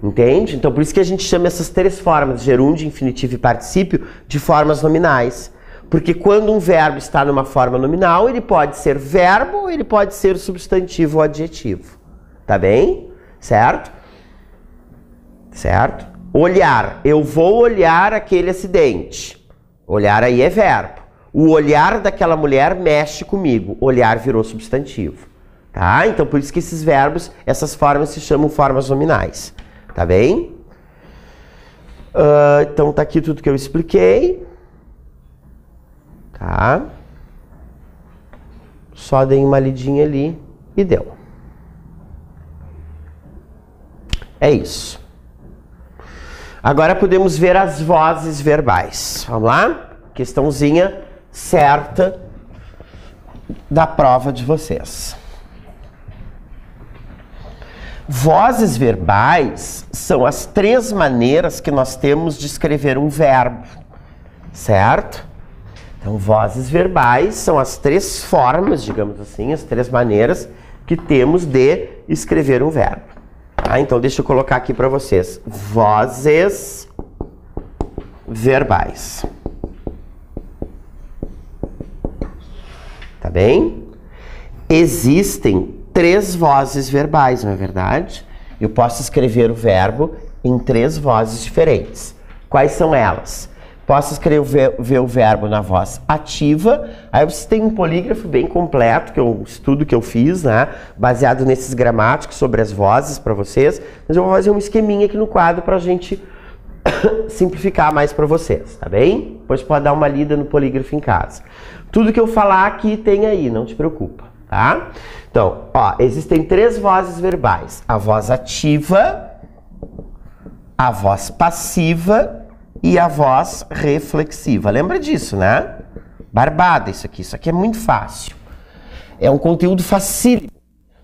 Entende? Então, por isso que a gente chama essas três formas, gerúndio, infinitivo e particípio, de formas nominais. Porque quando um verbo está numa forma nominal, ele pode ser verbo ou ele pode ser substantivo ou adjetivo. Tá bem? Certo? Certo? Olhar. Eu vou olhar aquele acidente. Olhar aí é verbo. O olhar daquela mulher mexe comigo. Olhar virou substantivo. Tá? Então, por isso que esses verbos, essas formas se chamam formas nominais. Tá bem? Então, tá aqui tudo que eu expliquei. Tá? Só dei uma lidinha ali e deu. É isso. Agora podemos ver as vozes verbais. Vamos lá? Questãozinha certa da prova de vocês. Vozes verbais são as três maneiras que nós temos de escrever um verbo, certo? Então, vozes verbais são as três formas, digamos assim, as três maneiras que temos de escrever um verbo. Tá? Então, deixa eu colocar aqui para vocês. Vozes verbais. Tá bem? Existem três vozes verbais, não é verdade? Eu posso escrever o verbo em três vozes diferentes. Quais são elas? Posso escrever o verbo na voz ativa. Aí você tem um polígrafo bem completo, que é um estudo que eu fiz, né? Baseado nesses gramáticos sobre as vozes para vocês. Mas eu vou fazer um esqueminha aqui no quadro para a gente simplificar mais para vocês, tá bem? Depois pode dar uma lida no polígrafo em casa. Tudo que eu falar aqui tem aí, não te preocupa, tá? Então, ó, existem três vozes verbais. A voz ativa, a voz passiva e a voz reflexiva. Lembra disso, né? Barbada isso aqui é muito fácil. É um conteúdo facílimo.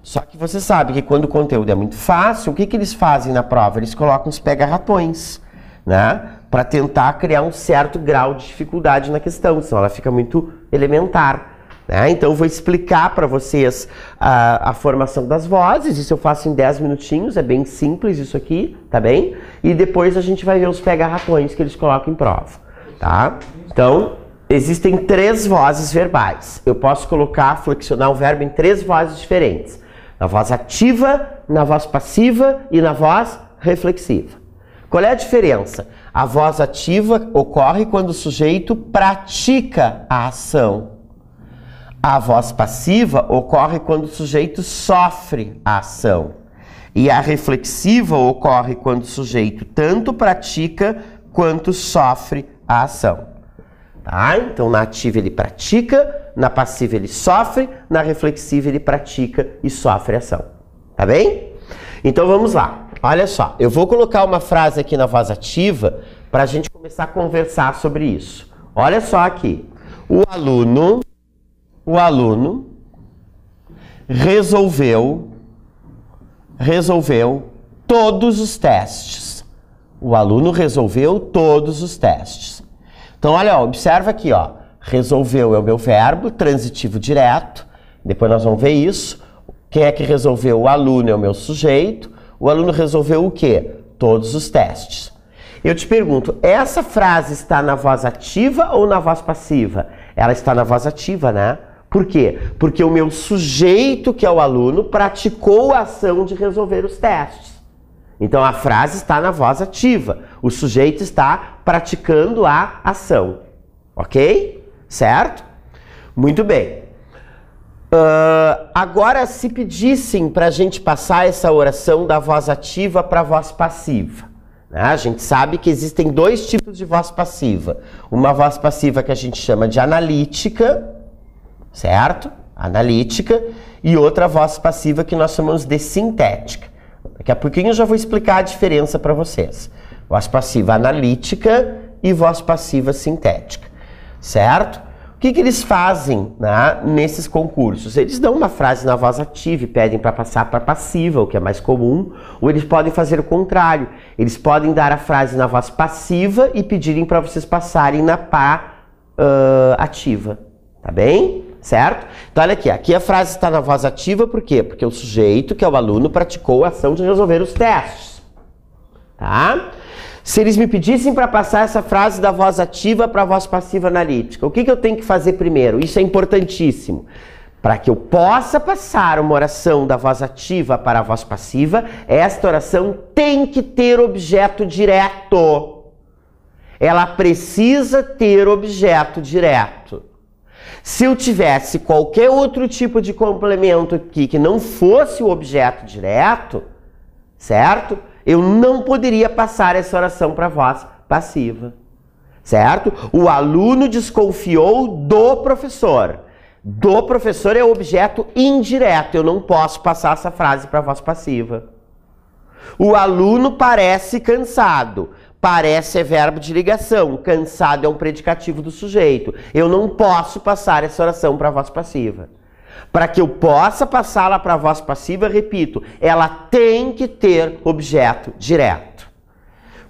Só que você sabe que quando o conteúdo é muito fácil, o que que eles fazem na prova? Eles colocam os pega-ratões, né? Para tentar criar um certo grau de dificuldade na questão, senão ela fica muito elementar. Né? Então eu vou explicar para vocês a formação das vozes. Isso eu faço em 10 minutinhos, é bem simples isso aqui, tá bem? E depois a gente vai ver os pega-ratões que eles colocam em prova, tá? Então, existem três vozes verbais. Eu posso flexionar o verbo em três vozes diferentes. Na voz ativa, na voz passiva e na voz reflexiva. Qual é a diferença? A voz ativa ocorre quando o sujeito pratica a ação. A voz passiva ocorre quando o sujeito sofre a ação. E a reflexiva ocorre quando o sujeito tanto pratica quanto sofre a ação. Tá? Então, na ativa ele pratica, na passiva ele sofre, na reflexiva ele pratica e sofre a ação. Tá bem? Então, vamos lá. Olha só, eu vou colocar uma frase aqui na voz ativa para a gente começar a conversar sobre isso. Olha só aqui. O aluno resolveu todos os testes. O aluno resolveu todos os testes. Então, olha, observa aqui, ó. Resolveu é o meu verbo, transitivo direto. Depois nós vamos ver isso. Quem é que resolveu? O aluno é o meu sujeito. O aluno resolveu o quê? Todos os testes. Eu te pergunto, essa frase está na voz ativa ou na voz passiva? Ela está na voz ativa, né? Por quê? Porque o meu sujeito, que é o aluno, praticou a ação de resolver os testes. Então a frase está na voz ativa. O sujeito está praticando a ação. Ok? Certo? Muito bem. Agora, se pedissem para a gente passar essa oração da voz ativa para a voz passiva, né? A gente sabe que existem dois tipos de voz passiva. Uma voz passiva que a gente chama de analítica, certo? Analítica. E outra voz passiva que nós chamamos de sintética. Daqui a pouquinho eu já vou explicar a diferença para vocês. Voz passiva analítica e voz passiva sintética, certo? O que eles fazem, né, nesses concursos? Eles dão uma frase na voz ativa e pedem para passar para passiva, o que é mais comum, ou eles podem fazer o contrário. Eles podem dar a frase na voz passiva e pedirem para vocês passarem na ativa, tá bem? Certo? Então olha aqui a frase está na voz ativa, por quê? Porque o sujeito, que é o aluno, praticou a ação de resolver os testes, tá? Se eles me pedissem para passar essa frase da voz ativa para a voz passiva analítica, o que eu tenho que fazer primeiro? Isso é importantíssimo. Para que eu possa passar uma oração da voz ativa para a voz passiva, esta oração tem que ter objeto direto. Ela precisa ter objeto direto. Se eu tivesse qualquer outro tipo de complemento aqui que não fosse o objeto direto, certo? Eu não poderia passar essa oração para a voz passiva, certo? O aluno desconfiou do professor. Do professor é objeto indireto, eu não posso passar essa frase para a voz passiva. O aluno parece cansado. Parece é verbo de ligação, cansado é um predicativo do sujeito. Eu não posso passar essa oração para a voz passiva. Para que eu possa passá-la para a voz passiva, repito, ela tem que ter objeto direto.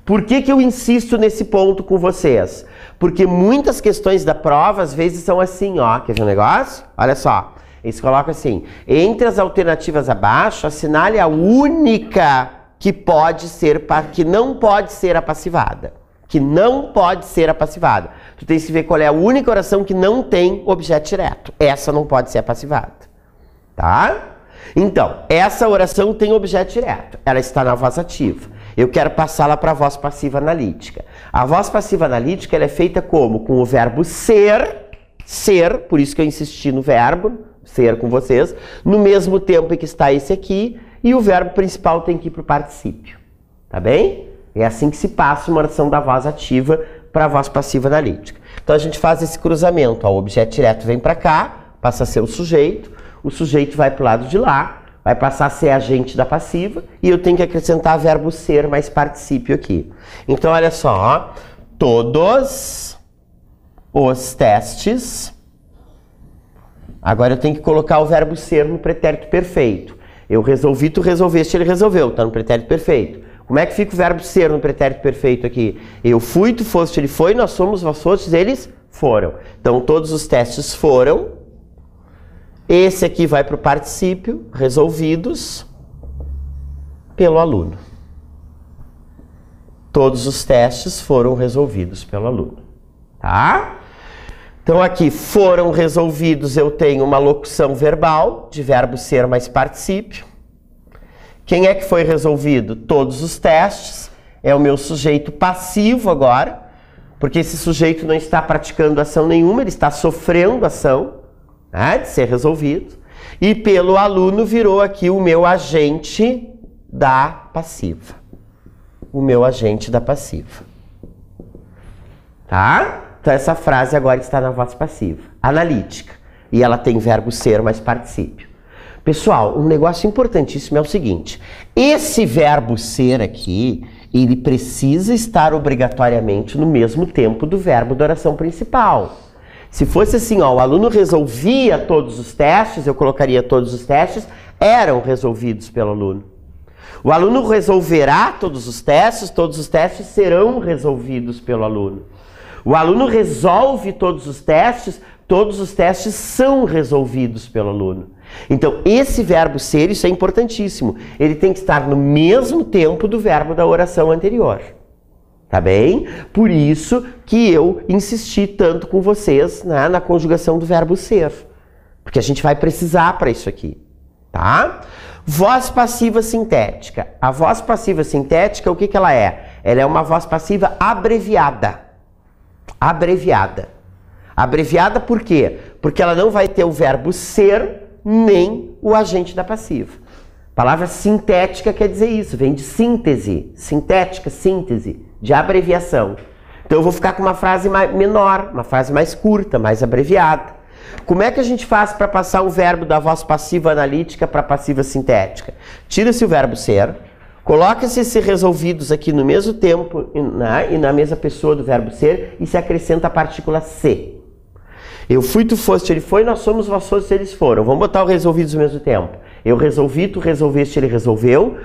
Por que eu insisto nesse ponto com vocês? Porque muitas questões da prova, às vezes, são assim, ó. Quer ver um negócio? Olha só. Eles colocam assim, entre as alternativas abaixo, assinale a única que não pode ser apassivada. Que não pode ser apassivada. Tu tens que ver qual é a única oração que não tem objeto direto. Essa não pode ser apassivada. Tá? Então, essa oração tem objeto direto. Ela está na voz ativa. Eu quero passá-la para a voz passiva analítica. A voz passiva analítica ela é feita como? Com o verbo ser, por isso que eu insisti no verbo, ser com vocês, no mesmo tempo em que está esse aqui, e o verbo principal tem que ir para o particípio. Tá bem? É assim que se passa uma oração da voz ativa para a voz passiva analítica. Então a gente faz esse cruzamento. Ó, o objeto direto vem para cá, passa a ser o sujeito vai para o lado de lá, vai passar a ser agente da passiva, e eu tenho que acrescentar verbo ser mais particípio aqui. Então olha só, ó, todos os testes. Agora eu tenho que colocar o verbo ser no pretérito perfeito. Eu resolvi, tu resolveste, ele resolveu, tá no pretérito perfeito. Como é que fica o verbo ser no pretérito perfeito aqui? Eu fui, tu foste, ele foi, nós somos, vós fostes, eles foram. Então todos os testes foram. Esse aqui vai para o particípio, resolvidos pelo aluno. Todos os testes foram resolvidos pelo aluno. Tá? Então aqui, foram resolvidos, eu tenho uma locução verbal de verbo ser mais particípio. Quem é que foi resolvido? Todos os testes. É o meu sujeito passivo agora, porque esse sujeito não está praticando ação nenhuma, ele está sofrendo ação, né, de ser resolvido. E pelo aluno virou aqui o meu agente da passiva. O meu agente da passiva. Tá? Então essa frase agora está na voz passiva, analítica. E ela tem verbo ser mais particípio. Pessoal, um negócio importantíssimo é o seguinte. Esse verbo ser aqui, ele precisa estar obrigatoriamente no mesmo tempo do verbo da oração principal. Se fosse assim, ó, o aluno resolvia todos os testes, eu colocaria todos os testes, eram resolvidos pelo aluno. O aluno resolverá todos os testes serão resolvidos pelo aluno. O aluno resolve todos os testes são resolvidos pelo aluno. Então, esse verbo ser, isso é importantíssimo. Ele tem que estar no mesmo tempo do verbo da oração anterior. Tá bem? Por isso que eu insisti tanto com vocês, né, na conjugação do verbo ser. Porque a gente vai precisar para isso aqui. Tá? Voz passiva sintética. A voz passiva sintética, o que ela é? Ela é uma voz passiva abreviada. Abreviada. Abreviada por quê? Porque ela não vai ter o verbo ser nem o agente da passiva. A palavra sintética quer dizer isso, vem de síntese. Sintética, síntese, de abreviação. Então eu vou ficar com uma frase menor, uma frase mais curta, mais abreviada. Como é que a gente faz para passar o verbo da voz passiva analítica para a passiva sintética? Tira-se o verbo ser, Coloca-se esse resolvidos aqui no mesmo tempo, né, e na mesma pessoa do verbo ser, e se acrescenta a partícula se. Eu fui, tu foste, ele foi, nós somos, vós fostes, eles foram. Vamos botar o resolvidos no mesmo tempo. Eu resolvi, tu resolveste, ele resolveu.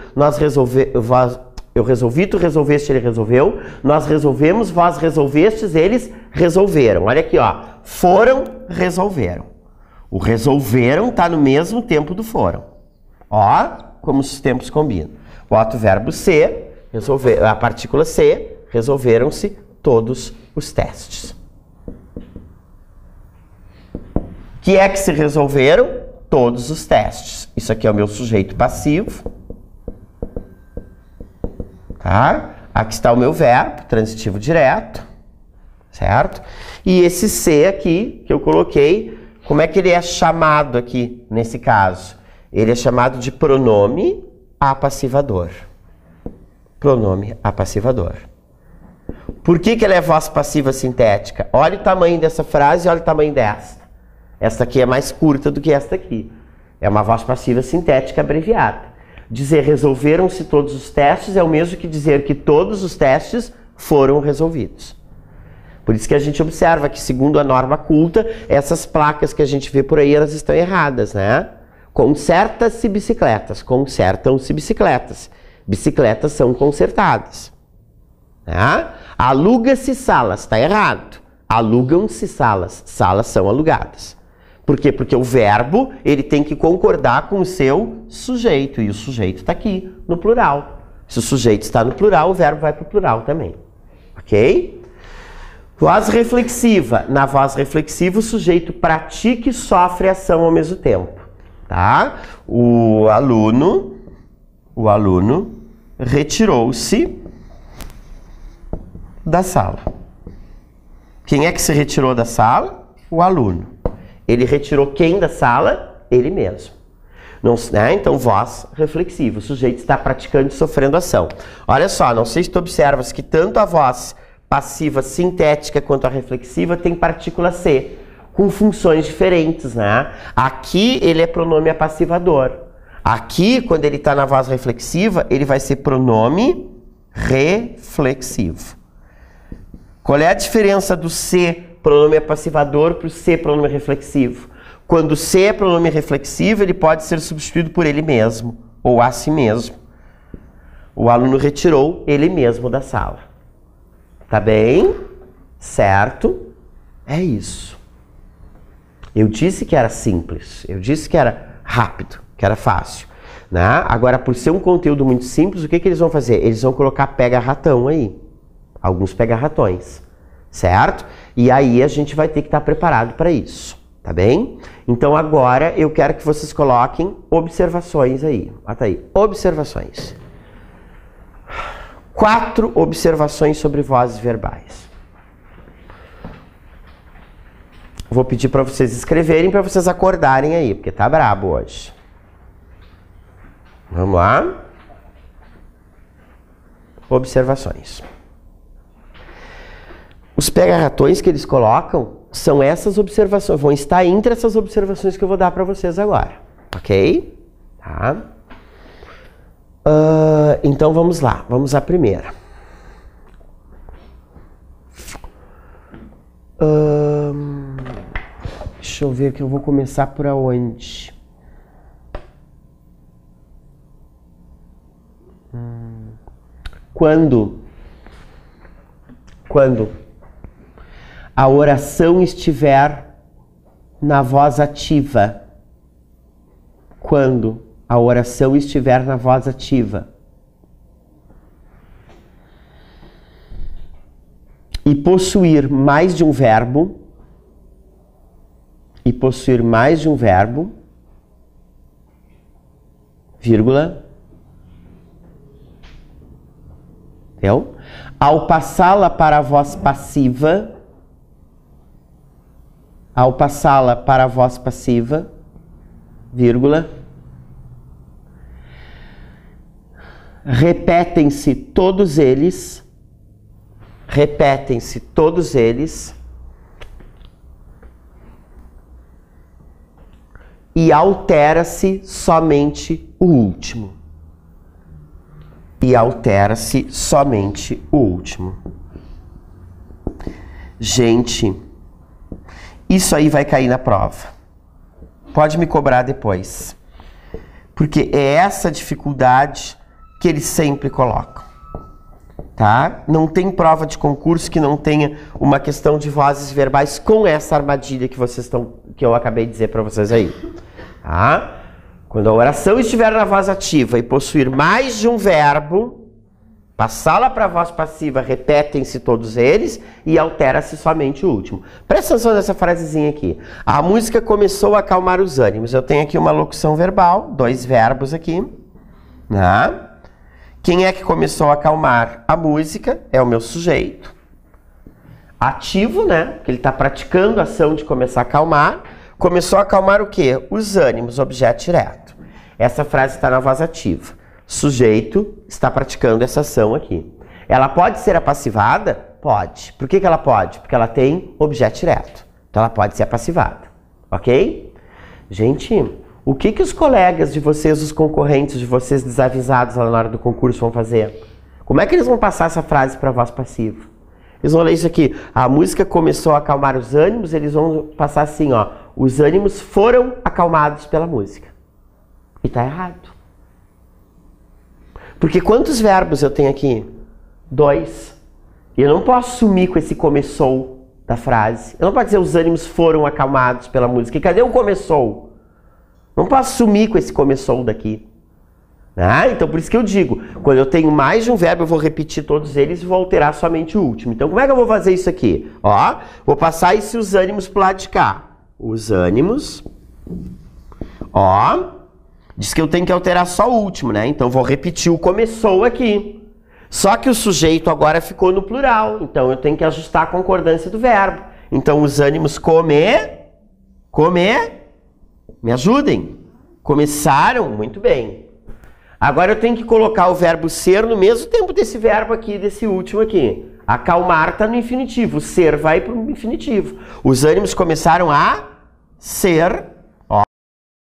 Eu resolvi, tu resolveste, ele resolveu. Nós resolvemos, vós resolvestes, eles resolveram. Olha aqui, ó. Foram, resolveram. O resolveram está no mesmo tempo do foram. Ó, como os tempos combinam. Bota o verbo ser, a partícula se, resolveram-se todos os testes. O que é que se resolveram? Todos os testes. Isso aqui é o meu sujeito passivo. Tá? Aqui está o meu verbo, transitivo direto. Certo? E esse se aqui, que eu coloquei, como é que ele é chamado aqui, nesse caso? Ele é chamado de pronome apassivador. Pronome apassivador. Por que que ela é voz passiva sintética? Olha o tamanho dessa frase e olha o tamanho desta. Esta aqui é mais curta do que esta aqui. É uma voz passiva sintética abreviada. Dizer resolveram-se todos os testes é o mesmo que dizer que todos os testes foram resolvidos. Por isso que a gente observa que, segundo a norma culta, essas placas que a gente vê por aí, elas estão erradas, né? Conserta-se bicicletas, consertam-se bicicletas. Bicicletas são consertadas. Né? Aluga-se salas, está errado. Alugam-se salas, salas são alugadas. Por quê? Porque o verbo, ele tem que concordar com o seu sujeito, e o sujeito está aqui, no plural. Se o sujeito está no plural, o verbo vai para o plural também. Ok? Voz reflexiva. Na voz reflexiva, o sujeito pratica e sofre ação ao mesmo tempo. Tá? O aluno retirou-se da sala. Quem é que se retirou da sala? O aluno. Ele retirou quem da sala? Ele mesmo. Não, né? Então, voz reflexiva. O sujeito está praticando e sofrendo ação. Olha só, não sei se tu observas que tanto a voz passiva sintética quanto a reflexiva tem partícula C, com funções diferentes, né? Aqui ele é pronome apassivador. Aqui, quando ele está na voz reflexiva, ele vai ser pronome reflexivo. Qual é a diferença do C, pronome apassivador, para o C, pronome reflexivo? Quando o C é pronome reflexivo, ele pode ser substituído por ele mesmo, ou a si mesmo. O aluno retirou ele mesmo da sala. Tá bem? Certo? É isso. Eu disse que era simples, eu disse que era rápido, que era fácil. Né? Agora, por ser um conteúdo muito simples, o que que eles vão fazer? Eles vão colocar pega-ratão aí. Alguns pega-ratões, certo? E aí a gente vai ter que estar preparado para isso, tá bem? Então agora eu quero que vocês coloquem observações aí. Bota aí, observações. 4 observações sobre vozes verbais. Vou pedir para vocês escreverem, para vocês acordarem aí, porque tá brabo hoje. Vamos lá. Observações. Os pega-ratões que eles colocam são essas observações, vão estar entre essas observações que eu vou dar para vocês agora, ok? Tá? Então vamos lá, vamos à primeira. Deixa eu ver que eu vou começar por aonde. Quando a oração estiver na voz ativa. Quando a oração estiver na voz ativa. E possuir mais de um verbo. Vírgula. Entendeu? Ao passá-la para a voz passiva, vírgula, repetem-se todos eles, e altera-se somente o último. e altera-se somente o último. Gente, isso aí vai cair na prova. Pode me cobrar depois. Porque é essa dificuldade que eles sempre colocam. Tá? Não tem prova de concurso que não tenha uma questão de vozes verbais com essa armadilha que eu acabei de dizer para vocês aí. Tá? Quando a oração estiver na voz ativa e possuir mais de um verbo, passá-la para a voz passiva, repetem-se todos eles e altera-se somente o último. Presta atenção nessa frasezinha aqui. A música começou a acalmar os ânimos. Eu tenho aqui uma locução verbal, 2 verbos aqui. Né? Quem é que começou a acalmar a música? É o meu sujeito. Ativo, né? Porque ele está praticando a ação de começar a acalmar. Começou a acalmar o quê? Os ânimos, objeto direto. Essa frase está na voz ativa. Sujeito está praticando essa ação aqui. Ela pode ser apassivada? Pode. Por que ela pode? Porque ela tem objeto direto. Então ela pode ser apassivada. Ok? Gente, o que os colegas de vocês, os concorrentes de vocês desavisados lá na hora do concurso vão fazer? Como é que eles vão passar essa frase para a voz passiva? Eles vão ler isso aqui. A música começou a acalmar os ânimos, eles vão passar assim, ó. Os ânimos foram acalmados pela música. E tá errado. Porque quantos verbos eu tenho aqui? 2. E eu não posso sumir com esse começou da frase. Eu não posso dizer os ânimos foram acalmados pela música. E cadê o começou? Não posso sumir com esse começou daqui. Então por isso que eu digo, quando eu tenho mais de um verbo, eu vou repetir todos eles e vou alterar somente o último. Então como é que eu vou fazer isso aqui? Ó, vou passar os ânimos pro lado de cá. Os ânimos. Ó, diz que eu tenho que alterar só o último, né? Então vou repetir o começou aqui. Só que o sujeito agora ficou no plural, então eu tenho que ajustar a concordância do verbo. Então os ânimos comer, me ajudem. Começaram, muito bem. Agora eu tenho que colocar o verbo ser no mesmo tempo desse verbo aqui, desse último aqui. Acalmar está no infinitivo, o ser vai para o infinitivo. Os ânimos começaram a ser, ó, ao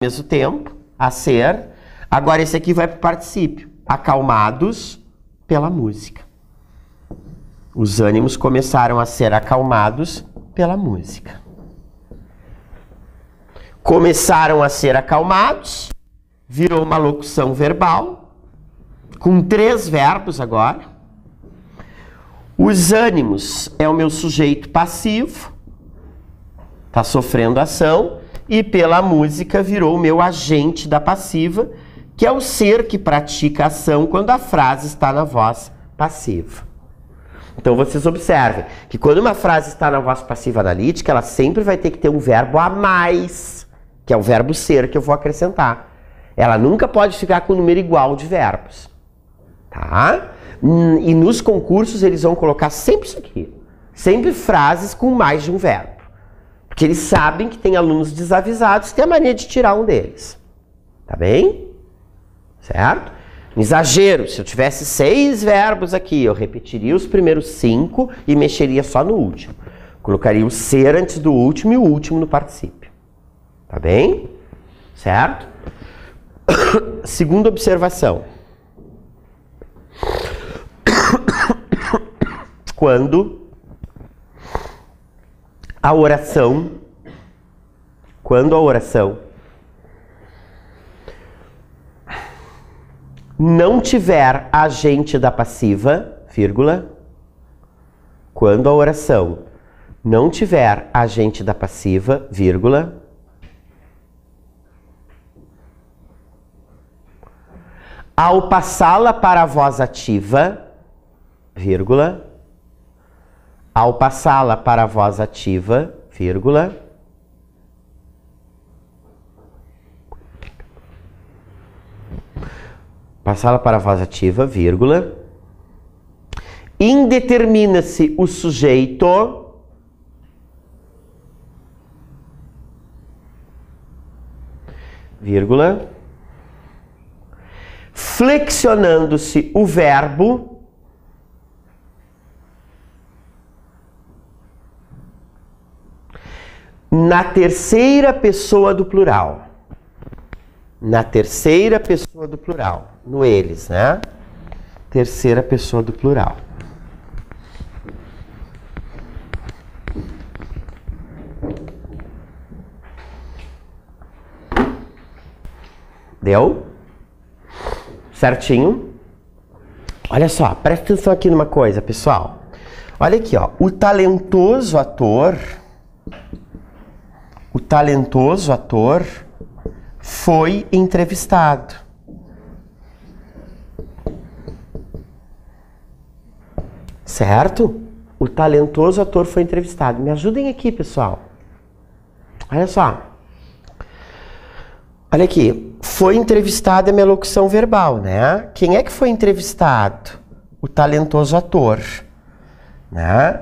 mesmo tempo, a ser. Agora esse aqui vai para o particípio, acalmados pela música. Os ânimos começaram a ser acalmados pela música. Começaram a ser acalmados, virou uma locução verbal, com 3 verbos agora. Os ânimos é o meu sujeito passivo, está sofrendo ação, e pela música virou o meu agente da passiva, que é o ser que pratica a ação quando a frase está na voz passiva. Então vocês observem que quando uma frase está na voz passiva analítica, ela sempre vai ter que ter um verbo a mais, que é o verbo ser que eu vou acrescentar. Ela nunca pode ficar com um número igual de verbos. Tá? E nos concursos eles vão colocar sempre isso aqui. Sempre frases com mais de um verbo. Porque eles sabem que tem alunos desavisados que têm a mania de tirar um deles. Tá bem? Certo? Um exagero, se eu tivesse 6 verbos aqui, eu repetiria os primeiros 5 e mexeria só no último. Colocaria o ser antes do último e o último no particípio. Tá bem? Certo? Segunda observação. Quando a oração não tiver agente da passiva, vírgula, quando a oração não tiver agente da passiva, vírgula, ao passá-la para a voz ativa, vírgula, ao passá-la para a voz ativa, vírgula, passá-la para a voz ativa, vírgula, indetermina-se o sujeito, vírgula, flexionando-se o verbo, na terceira pessoa do plural. Na terceira pessoa do plural. No eles, né? terceira pessoa do plural. Deu? Certinho? Olha só, presta atenção aqui numa coisa, pessoal. Olha aqui, ó. O talentoso ator foi entrevistado. Certo? O talentoso ator foi entrevistado. Me ajudem aqui, pessoal. Olha só. Olha aqui. Foi entrevistado é minha locução verbal, né? Quem é que foi entrevistado? O talentoso ator. Né?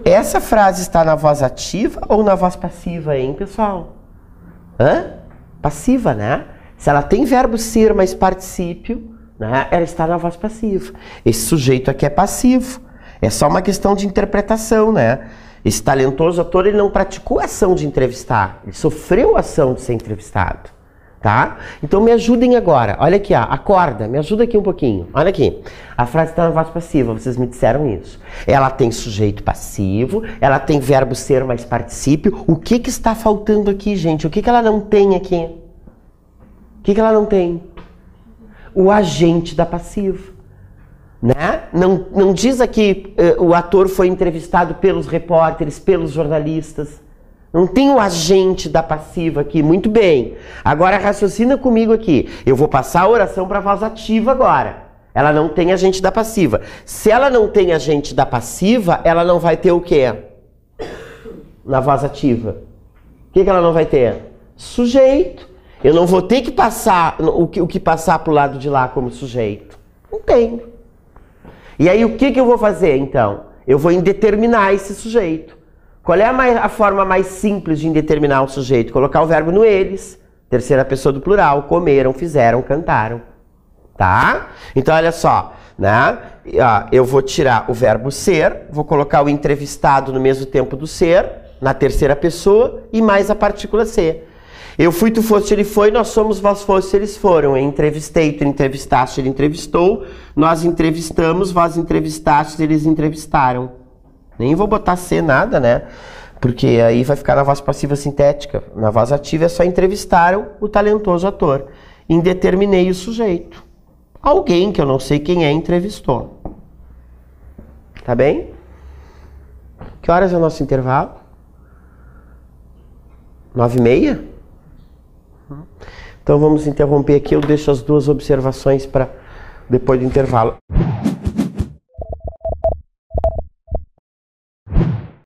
Essa frase está na voz ativa ou na voz passiva, hein, pessoal? Hã? Passiva, né? Se ela tem verbo ser mais particípio, né, ela está na voz passiva. Esse sujeito aqui é passivo. É só uma questão de interpretação, né? Esse talentoso ator, ele não praticou a ação de entrevistar. Ele sofreu a ação de ser entrevistado. Tá? Então me ajudem agora. Olha aqui, ó, acorda, me ajuda aqui um pouquinho. Olha aqui. A frase está na voz passiva, vocês me disseram isso. Ela tem sujeito passivo, ela tem verbo ser mais particípio. O que que está faltando aqui, gente? O que que ela não tem aqui? O que que ela não tem? O agente da passiva. Né? Não diz aqui o ator foi entrevistado pelos repórteres, pelos jornalistas. Não tem o agente da passiva aqui. Muito bem. Agora raciocina comigo aqui. Eu vou passar a oração para a voz ativa agora. Ela não tem agente da passiva. Se ela não tem agente da passiva, ela não vai ter o quê? Na voz ativa. O que ela não vai ter? Sujeito. Eu não vou ter que passar o que passar para o lado de lá como sujeito. Não tenho. E aí o que eu vou fazer então? Eu vou indeterminar esse sujeito. Qual é a forma mais simples de indeterminar o sujeito? Colocar o verbo no eles, terceira pessoa do plural, comeram, fizeram, cantaram. Tá? Então olha só, né? Eu vou tirar o verbo ser, vou colocar o entrevistado no mesmo tempo do ser, na terceira pessoa, e mais a partícula ser. Eu fui, tu foste, ele foi, nós somos, vós foste, eles foram. Eu entrevistei, tu entrevistaste, ele entrevistou, nós entrevistamos, vós entrevistaste, eles entrevistaram. Nem vou botar ser nada, né? Porque aí vai ficar na voz passiva sintética. Na voz ativa é só entrevistaram o talentoso ator. Indeterminei o sujeito. Alguém que eu não sei quem é entrevistou. Tá bem? Que horas é o nosso intervalo? 9h30? Então vamos interromper aqui. Eu deixo as duas observações para depois do intervalo.